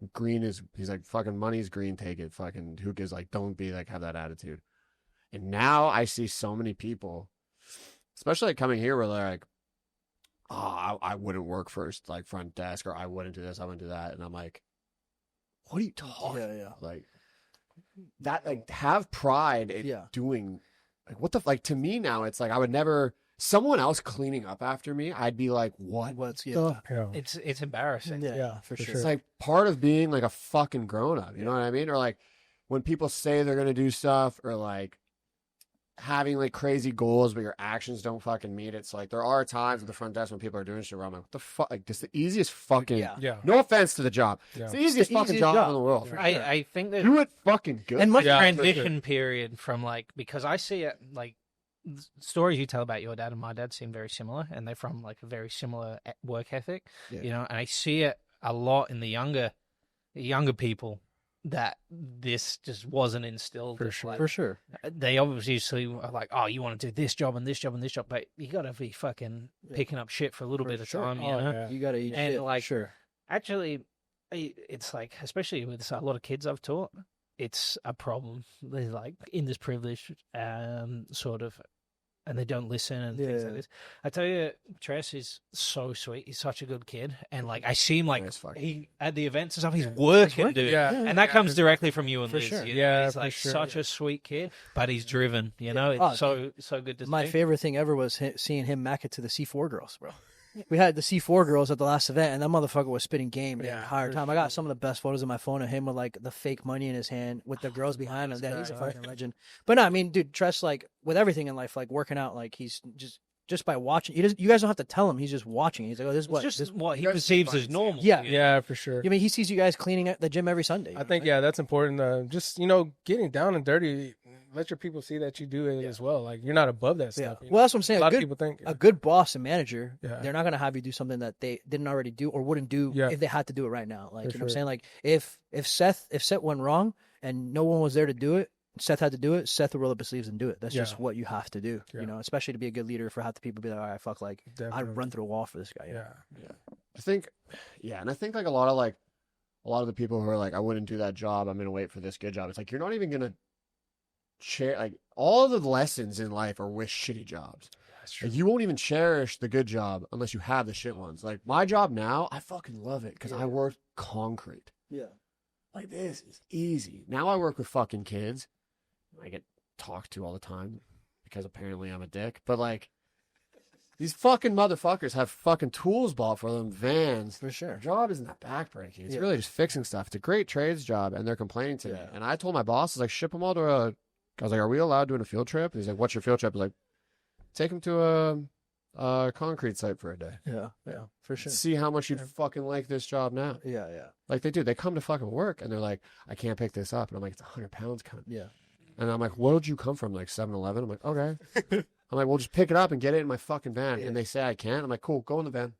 C: he's like, fucking money's green, take it. Fucking who gives, like, don't be like, have that attitude. And now I see so many people, especially like coming here where they're like, oh, I wouldn't work first, like front desk, or I wouldn't do this, I wouldn't do that. And I'm like, what are you talking about? Like that, like have pride in doing, like what the, like to me now, it's like, I would never, someone else cleaning up after me, I'd be like, what's
A: It's embarrassing.
B: Yeah, for sure.
C: It's like part of being like a fucking grown up, you know what I mean? Or like when people say they're gonna do stuff, or like having like crazy goals but your actions don't fucking meet it. It's like there are times at the front desk when people are doing shit where I'm like, what the fuck? Like this is the easiest fucking no offense to the job. It's the easiest fucking job in the world.
A: I think that
C: do it fucking good.
A: And much transition period from like, because I see it like stories you tell about your dad and my dad seem very similar, and they're from like a very similar work ethic, you know, and I see it a lot in the younger people that this just wasn't instilled.
B: For sure.
A: Like,
B: for sure.
A: They obviously are like, oh, you want to do this job and this job and this job, but you got to be fucking picking up shit for a little bit of time, you know?
B: You got to eat
A: and
B: shit.
A: like,
B: sure.
A: Actually, it's like, especially with a lot of kids I've taught, it's a problem. They're like in this privilege, sort of, and they don't listen and things like this. I tell you, Tress is so sweet. He's such a good kid, and like I see him like he at the events and stuff. He's working, dude, and that comes directly from you and Liz.
B: Sure.
A: You know? He's like such a sweet kid, but he's driven. You know, it's so good to see.
B: My favorite thing ever was seeing him mack it to the C4 girls, bro. We had the C4 girls at the last event, and that motherfucker was spitting game the entire time. I got some of the best photos on my phone of him with like the fake money in his hand with the girls behind him. He's a fucking legend. But no, I mean, dude, Tress, like with everything in life, like working out, like he's just by watching. You guys don't have to tell him. He's just watching. He's like, oh, this is what
A: this is what he perceives as normal.
D: Yeah, for sure.
B: I mean, he sees you guys cleaning at the gym every Sunday.
D: I think that's important. Just getting down and dirty. Let your people see that you do it as well. Like you're not above that stuff.
B: Well, that's what I'm saying.
D: A lot of people think
B: a good boss and manager, they're not going to have you do something that they didn't already do or wouldn't do if they had to do it right now. Like you know what I'm saying? Like if Seth went wrong and no one was there to do it, Seth had to do it. Seth will roll up his sleeves and do it. That's just what you have to do. You know, especially to be a good leader. For half the people be like, all right, fuck, like I'd run through a wall for this guy.
C: I think, and I think like a lot of the people who are like, I wouldn't do that job. I'm gonna wait for this good job. It's like you're not even gonna share. Like all of the lessons in life are with shitty jobs. That's true. Like, you won't even cherish the good job unless you have the shit ones. Like my job now, I fucking love it because I work concrete. Yeah, like this is easy. Now I work with fucking kids. I get talked to all the time because apparently I'm a dick. But like these fucking motherfuckers have fucking tools bought for them, vans.
B: For sure.
C: Their job isn't that backbreaking. It's really just fixing stuff. It's a great trades job, and they're complaining to me. And I told my boss, I was like, ship them all to I was like, are we allowed doing a field trip? And he's like, what's your field trip? I was like, take them to a concrete site for a day.
B: Yeah, for sure.
C: See how much you'd fucking like this job now.
B: Yeah.
C: Like they do. They come to fucking work, and they're like, I can't pick this up. And I'm like, it's 100 pounds, cunt. Yeah. And I'm like, where'd you come from? Like 7-Eleven? I'm like, okay. I'm like, well, just pick it up and get it in my fucking van. And they say I can't. I'm like, cool, go in the van.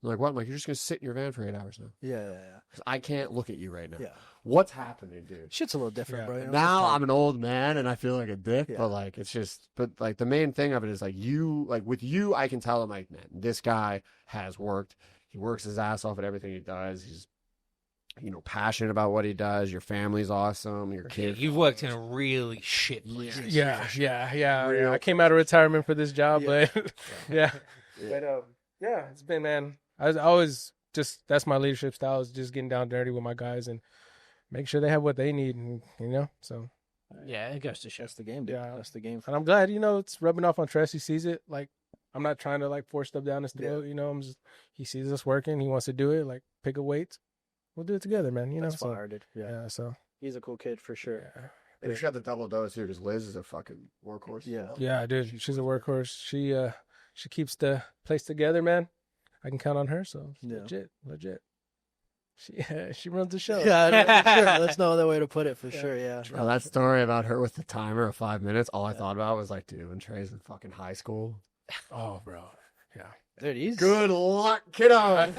C: They're like, what? I'm like, you're just going to sit in your van for 8 hours now. Yeah. Because I can't look at you right now. Yeah. What's happening, dude?
B: Shit's a little different, bro. You know,
C: now I'm an old man and I feel like a dick, but like, it's just, but like the main thing of it is like with you, I can tell him like, man, this guy has worked. He works his ass off at everything he does. He's, passionate about what he does. Your family's awesome. Your kids.
A: You've worked in a really shit place.
D: Yeah. I came out of retirement for this job, but But it's been, man. I always just that's my leadership style, is just getting down dirty with my guys and make sure they have what they need, and so.
A: Yeah, it goes to show.
B: That's the game, dude.
D: Yeah.
B: That's the game.
D: And I'm glad, it's rubbing off on Tress. He sees it. Like, I'm not trying to like force stuff down his throat. He sees us working. He wants to do it. Like, pick a weight. We'll do it together, man.
B: That's
D: so,
B: fire, dude.
D: yeah. So
B: He's a cool kid for sure.
D: yeah.
C: And she got the double dose too, because Liz is a fucking workhorse.
D: Yeah, dude. She's a workhorse. She keeps the place together, man. I can count on her. So legit. She runs the show.
B: Yeah, for sure. That's no other way to put it, for sure. Yeah.
C: Bro, that story about her with the timer of 5 minutes, all I thought about was like, dude, when Trey's in fucking high school.
D: Oh, bro. Yeah.
B: Dude, he's
C: Good luck, kiddo.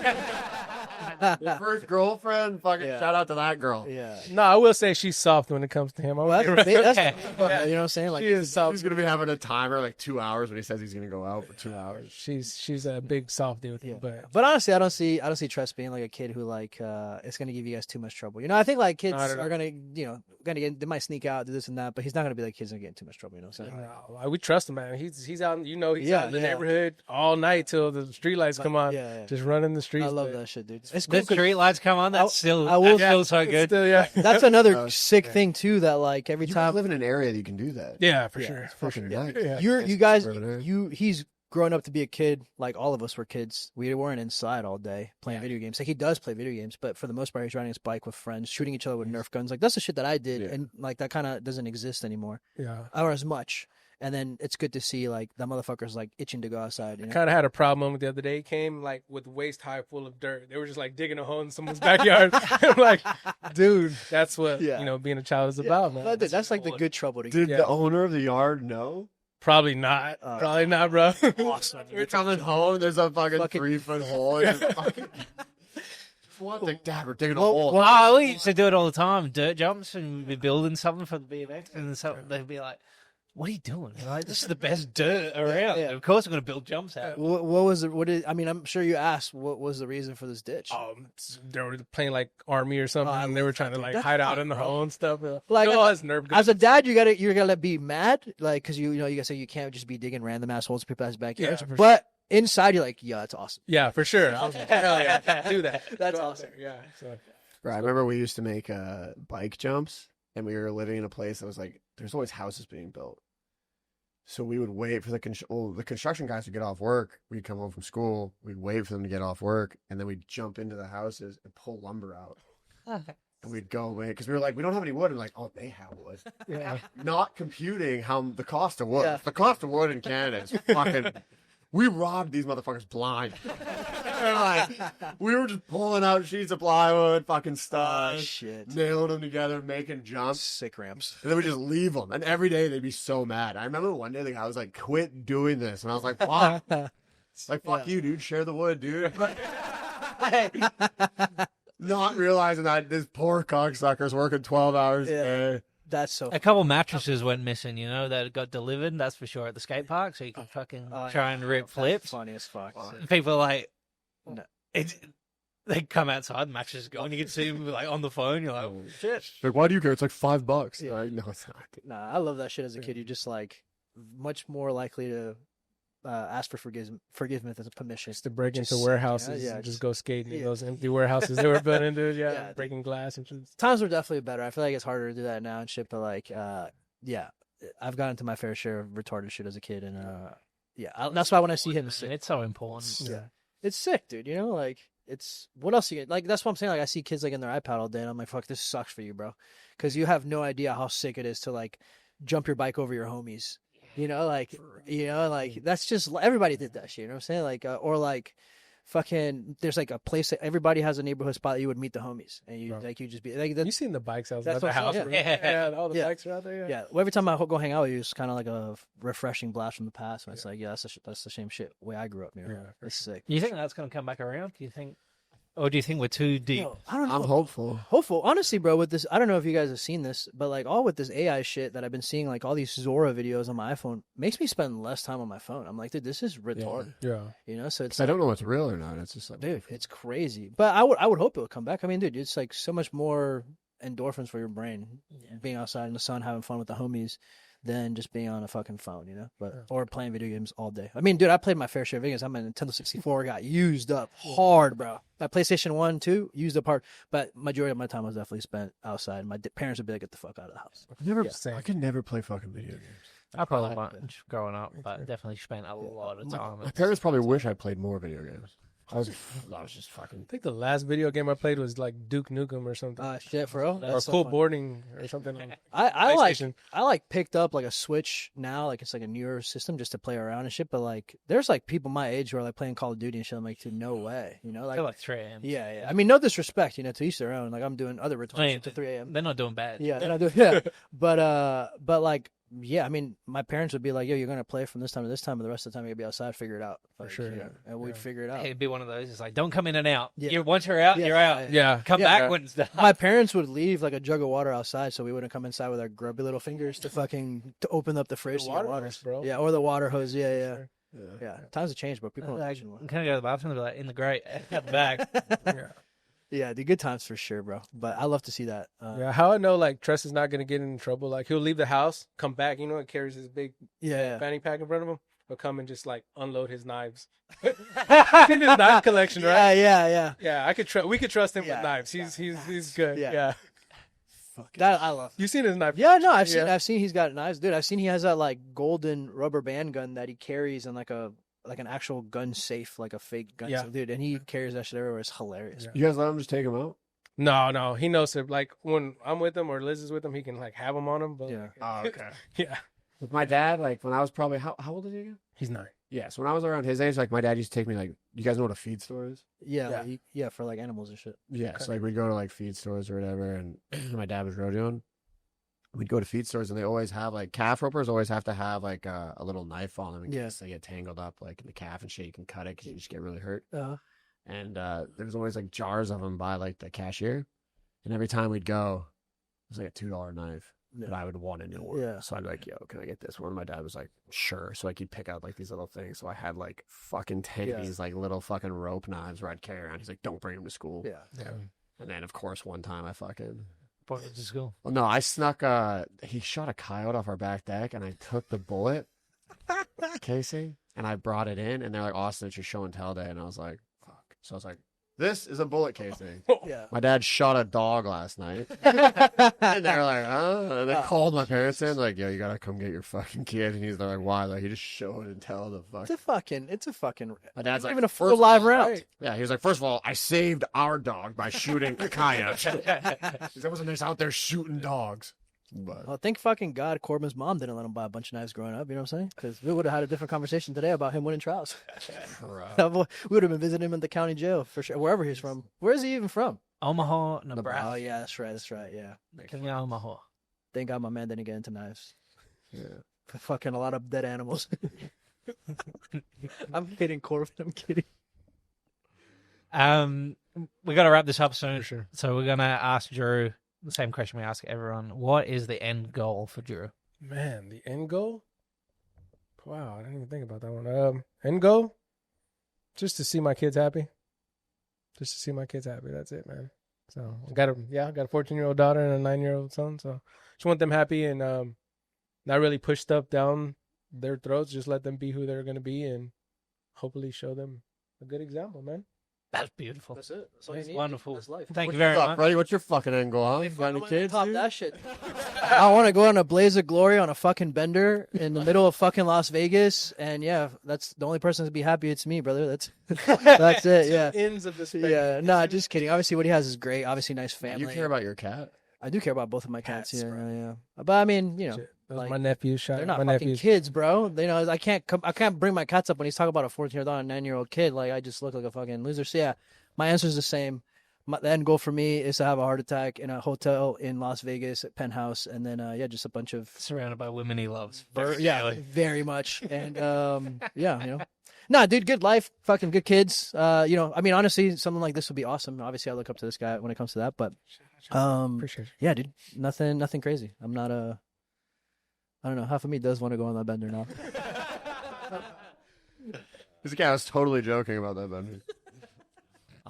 C: Your first girlfriend, fucking shout out to that girl.
B: Yeah.
D: No, I will say she's soft when it comes to him.
B: Well, that's, you know what I'm saying? Like,
D: She is soft.
C: He's gonna be having a timer like 2 hours when he says he's gonna go out for 2 hours.
D: She's a big soft dude.
B: yeah.
D: But
B: But honestly, I don't see Tress being like a kid who like it's gonna give you guys too much trouble. I think like kids are gonna they might sneak out, do this and that, but he's not gonna be like kids gonna get in too much trouble. So
D: no, we trust him, man. He's out. He's out in the neighborhood all night till the street lights come on.
B: Yeah.
D: Just running the streets.
B: I love that shit, dude. It's
A: The
B: cool 'cause
A: street lights come on. That's still so good.
D: Still, yeah.
B: that's another sick thing too. That like every
C: You
B: time
C: live in an area that you can do that.
D: Yeah, for sure.
C: It's fucking nice.
D: Yeah.
B: you guys
C: over there.
B: he's growing up to be a kid like all of us were kids. We weren't inside all day playing video games. Like he does play video games, but for the most part he's riding his bike with friends, shooting each other with Nerf guns. Like that's the shit that I did, and like that kind of doesn't exist anymore,
D: Yeah.
B: or as much. And then it's good to see like that motherfucker's like itching to go outside.
D: Kind of had a problem the other day. He came like with waist high full of dirt. They were just like digging a hole in someone's backyard. I'm like, dude, that's what being a child is about, man.
B: That's like the good trouble to
C: Did
B: get.
C: the owner of the yard know?
D: Probably not. Probably not, bro.
B: Awesome.
C: You're coming home, there's a fucking 3-foot hole. And you're fucking... What the dad? We're digging a hole.
A: Well, we used to do it all the time. Dirt jumps, and we'd be building something for the BMX, and so they'd be like, "What are you doing?" And like, this is the best dirt around.
B: Yeah.
A: Of course, we're gonna build jumps out.
B: What was it? I mean, I'm sure you asked. What was the reason for this ditch?
D: They were playing like Army or something, and they were trying to like
B: That's
D: hide out
B: fun,
D: in the
B: bro.
D: hole and stuff.
B: Like,
D: all his nerve
B: as a dad, you're gonna be mad, like, because you gotta say you can't just be digging random ass holes in people's backyards.
D: for
B: But inside, you're like, yeah, that's awesome.
D: Yeah, for sure. I was like, hell yeah, do that.
B: That's
D: Go out
B: awesome.
D: there. Yeah. So.
C: Right, I remember we used to make bike jumps, and we were living in a place that was like, there's always houses being built. So we would wait for the construction guys to get off work. We'd come home from school. We'd wait for them to get off work, and then we'd jump into the houses and pull lumber out. And we'd go away because we were like, we don't have any wood. And like, oh, they have wood.
D: Yeah.
C: Not computing how the cost of wood.
B: Yeah.
C: The cost of wood in Canada is fucking. We robbed these motherfuckers blind. And like, we were just pulling out sheets of plywood, fucking stuff,
B: Shit.
C: nailing them together, making jumps.
B: Sick ramps.
C: And then we just leave them. And every day they'd be so mad. I remember one day the guy was like, quit doing this. And I was like, fuck. Like, fuck you, dude. Share the wood, dude. Not realizing that this poor cocksucker's working 12 hours a day.
B: That's so.
A: A couple mattresses went missing, that got delivered. That's for sure at the skate park, so you can fucking try and rip flips.
B: Funny as fuck.
A: People are like,
B: No.
A: they come outside, the mattress is gone. You can see them like on the phone. You're like, oh, shit.
C: Like, why do you care? It's like $5.
B: Yeah.
C: Like, no, it's not.
B: Nah, I love that shit as a kid. You're just like much more likely to ask for forgiveness and permission.
D: Just to break into
B: Just-
D: warehouses and just go skating in those empty warehouses they were built into. Yeah,
B: Yeah,
D: breaking glass and just.
B: Times were definitely better. I feel like it's harder to do that now and shit, but like, yeah, I've gotten to my fair share of retarded shit as a kid, and that's why when I see him,
A: It's so important.
B: yeah, it's sick, dude. Like, it's what else you get? Like, that's what I'm saying. Like, I see kids like in their iPad all day, and I'm like, fuck, this sucks for you, bro, because you have no idea how sick it is to like jump your bike over your homies. That's just everybody did that shit. You know what I'm saying? Like, or like, fucking, there's like a place that everybody has a neighborhood spot that you would meet the homies, and you just be like,
D: You seen the bikes out
B: That's
D: at the
B: what
D: house?
B: I'm saying,
D: Yeah, all the
B: Yeah.
D: bikes are out there.
B: yeah. Well, every time I go hang out with you, it's kind of like a refreshing blast from the past. And it's like, yeah, that's the same shit way I grew up.
D: Yeah, for
B: It's sick.
A: You think that's going to come back around? Or do you think we're too deep?
B: Yo, I don't know.
C: I'm hopeful.
B: Hopeful, honestly, bro. With this, I don't know if you guys have seen this, but like all with this AI shit that I've been seeing, like all these Zora videos on my iPhone, makes me spend less time on my phone. I'm like, dude, this is retarded.
D: Yeah.
B: So it's
C: I don't know what's real or not. It's just like,
B: dude, it's crazy. But I would hope it would come back. I mean, dude, it's like so much more endorphins for your brain, being outside in the sun, having fun with the homies. than just being on a fucking phone, you know, or playing video games all day. I mean, dude, I played my fair share of video games. I'm a Nintendo 64, got used up hard, bro. My PlayStation 1, 2, used up hard, but majority of my time was definitely spent outside. My parents would be like, get the fuck out of the house.
C: I could never play fucking video games.
A: I probably much growing up, but definitely spent a lot of time.
C: My parents probably wish I played more video games. I was just fucking.
D: I think the last video game I played was like Duke Nukem or something.
B: Shit, for real?
D: Or Cool Boarding or something.
B: I like picked up like a Switch now, like it's like a newer system just to play around and shit. But like, there's like people my age who are like playing Call of Duty and shit. I'm like, no way, you know,
A: I feel like 3 a.m.
B: Yeah. I mean, no disrespect, you know, to each their own. Like I'm doing other retarded to 3 a.m.
A: They're not doing bad.
B: Yeah, they're not doing. Yeah, but like. Yeah, I mean, my parents would be like, "Yo, you're gonna play from this time to this time, and the rest of the time you're gonna be outside. Figure it out
D: for sure."
B: Yeah. And we'd figure it out.
A: It'd be one of those. It's like, don't come in and out.
B: Yeah.
A: Once you're out, you're out.
D: Yeah,
A: come back when it's done.
B: My parents would leave like a jug of water outside, so we wouldn't come inside with our grubby little fingers to open up the fridge to get water,
D: hose, bro.
B: Yeah, or the water hose. Yeah. Times have changed, but people don't
A: like,
B: anymore.
A: Can I go to the bathroom? They're like in the grate at the back.
B: Yeah, the good times for sure, bro. But I love to see that.
D: How I know like Tress is not gonna get in trouble. Like he'll leave the house, come back, you know, and carries his big fanny pack in front of him. He'll come and just like unload his knives. His knife collection, right?
B: Yeah.
D: Yeah, we could trust him with knives. He's good. Yeah.
B: That I love.
D: You seen his knife?
B: Yeah, no, I've seen he's got knives, dude. I've seen he has that like golden rubber band gun that he carries in like an actual gun safe, like a fake gun safe, dude. And he carries that shit everywhere. It's hilarious.
C: You guys let him just take him out?
D: No, he knows it. Like when I'm with him or Liz is with him, he can like have him on him. But
C: Oh, okay.
D: Yeah.
C: With my dad, like when I was probably how old is he again?
D: He's 9.
C: Yeah, so when I was around his age, like my dad used to take me like, you guys know what a feed store is?
B: Yeah, for like animals and shit.
C: Yeah, so like we'd go to like feed stores or whatever, and my dad was rodeoing. We'd go to feed stores and they always have like calf ropers always have to have like a little knife on them in case they get tangled up like in the calf and shit. You can cut it because you just get really hurt. And there's always like jars of them by like the cashier, and every time we'd go, it was like a $2 knife that I would want in more.
B: Yeah.
C: So I'd be like, yo, can I get this one? And my dad was like, sure. So like he'd pick out like these little things. So I had like fucking 10 of these like little fucking rope knives where I'd carry around. He's like, don't bring them to school.
B: Yeah.
C: And then of course one time I fucking.
A: To school.
C: Well, no, I snuck. He shot a coyote off our back deck, and I took the bullet, Casey, and I brought it in. And they're like, "Austin, it's your show and tell day." And I was like, "Fuck!" So I was like, "This is a bullet casing."
B: Yeah.
C: My dad shot a dog last night, and they're like, And they called my parents in, like, "Yo, you gotta come get your fucking kid." And they're like, "Why?" Like, he just showed and tell the fuck.
B: It's a fucking.
C: My dad's like,
B: even a full live round.
C: Right. Yeah, he was like, first of all, I saved our dog by shooting a coyote. There wasn't just out there shooting dogs. But
B: Well, thank fucking God Corbin's mom didn't let him buy a bunch of knives growing up. You know what I'm saying? Because we would have had a different conversation today about him winning trials. We would have been visiting him in the county jail for sure, wherever he's from. Where is he even from?
A: Omaha, Nebraska.
B: Oh yeah, that's right. Yeah.
A: Omaha.
B: Thank God my man didn't get into knives.
C: yeah.
B: Fucking a lot of dead animals. I'm kidding, Corbin. I'm kidding.
A: We got to wrap this up soon.
D: For sure.
A: So we're gonna ask Drew the same question we ask everyone: what is the end goal for Drew?
D: Man, the end goal? Wow, I didn't even think about that one. End goal? Just to see my kids happy. That's it, man. So I got a 14-year-old daughter and a 9-year-old son. So just want them happy and not really push stuff down their throats. Just let them be who they're gonna be and hopefully show them a good example, man.
A: That's beautiful.
B: That's it. That's all
A: That's
B: you need.
A: wonderful.
B: That's life.
A: Thank you very much.
C: Freddy, what's your fucking end goal, huh? Find the kids,
B: Top
C: dude?
B: that shit. I want to go on a blaze of glory on a fucking bender in the middle of fucking Las Vegas, and that's the only person to be happy. It's me, brother. That's it. Yeah.
D: Ends of the spectrum.
B: Yeah. Nah, just kidding. Obviously, what he has is great. Obviously, nice family.
C: You care about your cat?
B: I do care about both of my cats.
D: Cats,
B: Yeah. But I mean,
D: Those
B: like,
D: my nephews shot.
B: they're not
D: my
B: fucking
D: nephews.
B: kids, bro. I can't bring my cats up when he's talking about a 14-year-old and a 9-year-old kid. Like, I just look like a fucking loser. So yeah, my answer is the same. The end goal for me is to have a heart attack in a hotel in Las Vegas at Penthouse, and then just a bunch of
A: Surrounded by women he loves.
B: very much. And nah, dude, good life, fucking good kids. I mean, honestly, something like this would be awesome. Obviously, I look up to this guy when it comes to that, but
D: Appreciate you.
B: yeah, dude, nothing crazy. I'm not I don't know. Half of me does want to go on that bender now.
C: This guy was totally joking about that, Ben.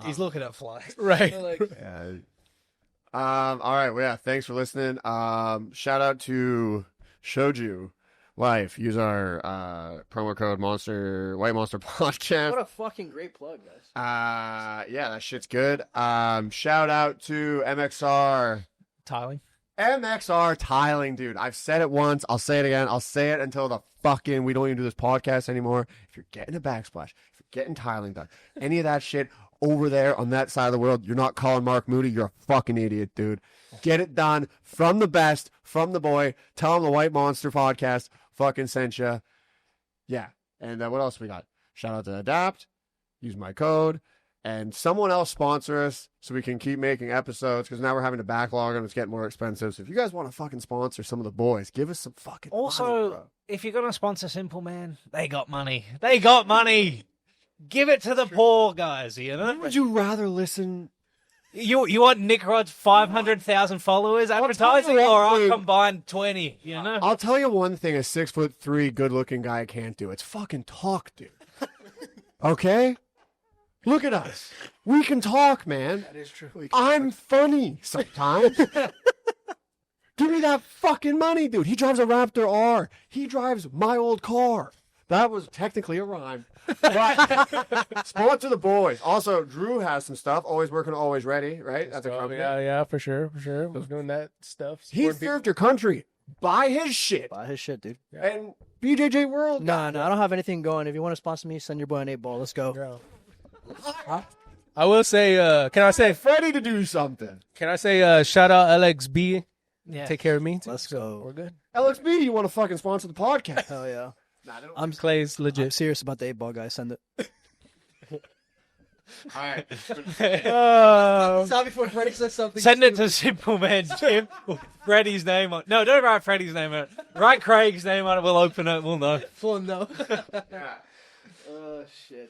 A: He's looking at flies.
D: Right.
C: Yeah. All right. Well, yeah. Thanks for listening. Shout out to Shoju Life. Use our promo code White Monster Podcast.
B: What a fucking great plug, guys.
C: Yeah, that shit's good. Shout out to MXR.
A: Tiling.
C: MXR tiling, dude. I've said it once. I'll say it again. I'll say it until the fucking we don't even do this podcast anymore. If you're getting a backsplash, if you're getting tiling done, any of that shit over there on that side of the world, you're not calling Mark Moody. You're a fucking idiot, dude. Get it done from the best, from the boy. Tell him the White Monster Podcast fucking sent you. Yeah. And what else we got? Shout out to Adapt. Use my code. And someone else sponsor us so we can keep making episodes, because now we're having to backlog and it's getting more expensive. So if you guys want to fucking sponsor some of the boys, give us some fucking
A: Also,
C: money, bro.
A: if you're going to sponsor Simple Man, they got money. They got money. Give it to the poor guys, you know?
C: Would you rather listen?
A: You want Nick Rod's 500,000 followers advertising,
C: what,
A: or I'll
C: dude.
A: combine 20, you know?
C: I'll tell you one thing a 6'3" good-looking guy can't do. It's fucking talk, dude. Okay? Look at us. We can talk, man.
B: That is true.
C: I'm funny sometimes. Give me that fucking money, dude. He drives a Raptor R. He drives my old car. That was technically a rhyme. But sponsor the boys. Also, Drew has some stuff. Always working, always ready, right? That's a company.
D: Yeah, for sure. Was doing that stuff.
C: He served your country. Buy his shit.
B: Buy his shit, dude.
C: And BJJ World.
B: No, I don't have anything going. If you want to sponsor me, send your boy an 8-ball. Let's go.
D: I will say, can I say
C: Freddy to do something.
D: Can I say shout out LXB?
A: Yeah.
D: Take care of me.
B: Let's
D: So
B: go.
D: We're good.
C: LXB, you want to fucking sponsor the podcast?
B: Hell yeah.
D: I'm Clay's
B: I'm
D: legit.
B: serious about the 8-ball, guys. Send it.
C: All right.
B: Stop before Freddy says something.
A: Send it to Simple Man Jim. Freddy's name on. No, don't write Freddy's name on it. Write Craig's name on it. We'll open it. We'll know.
B: Full no. Oh, shit.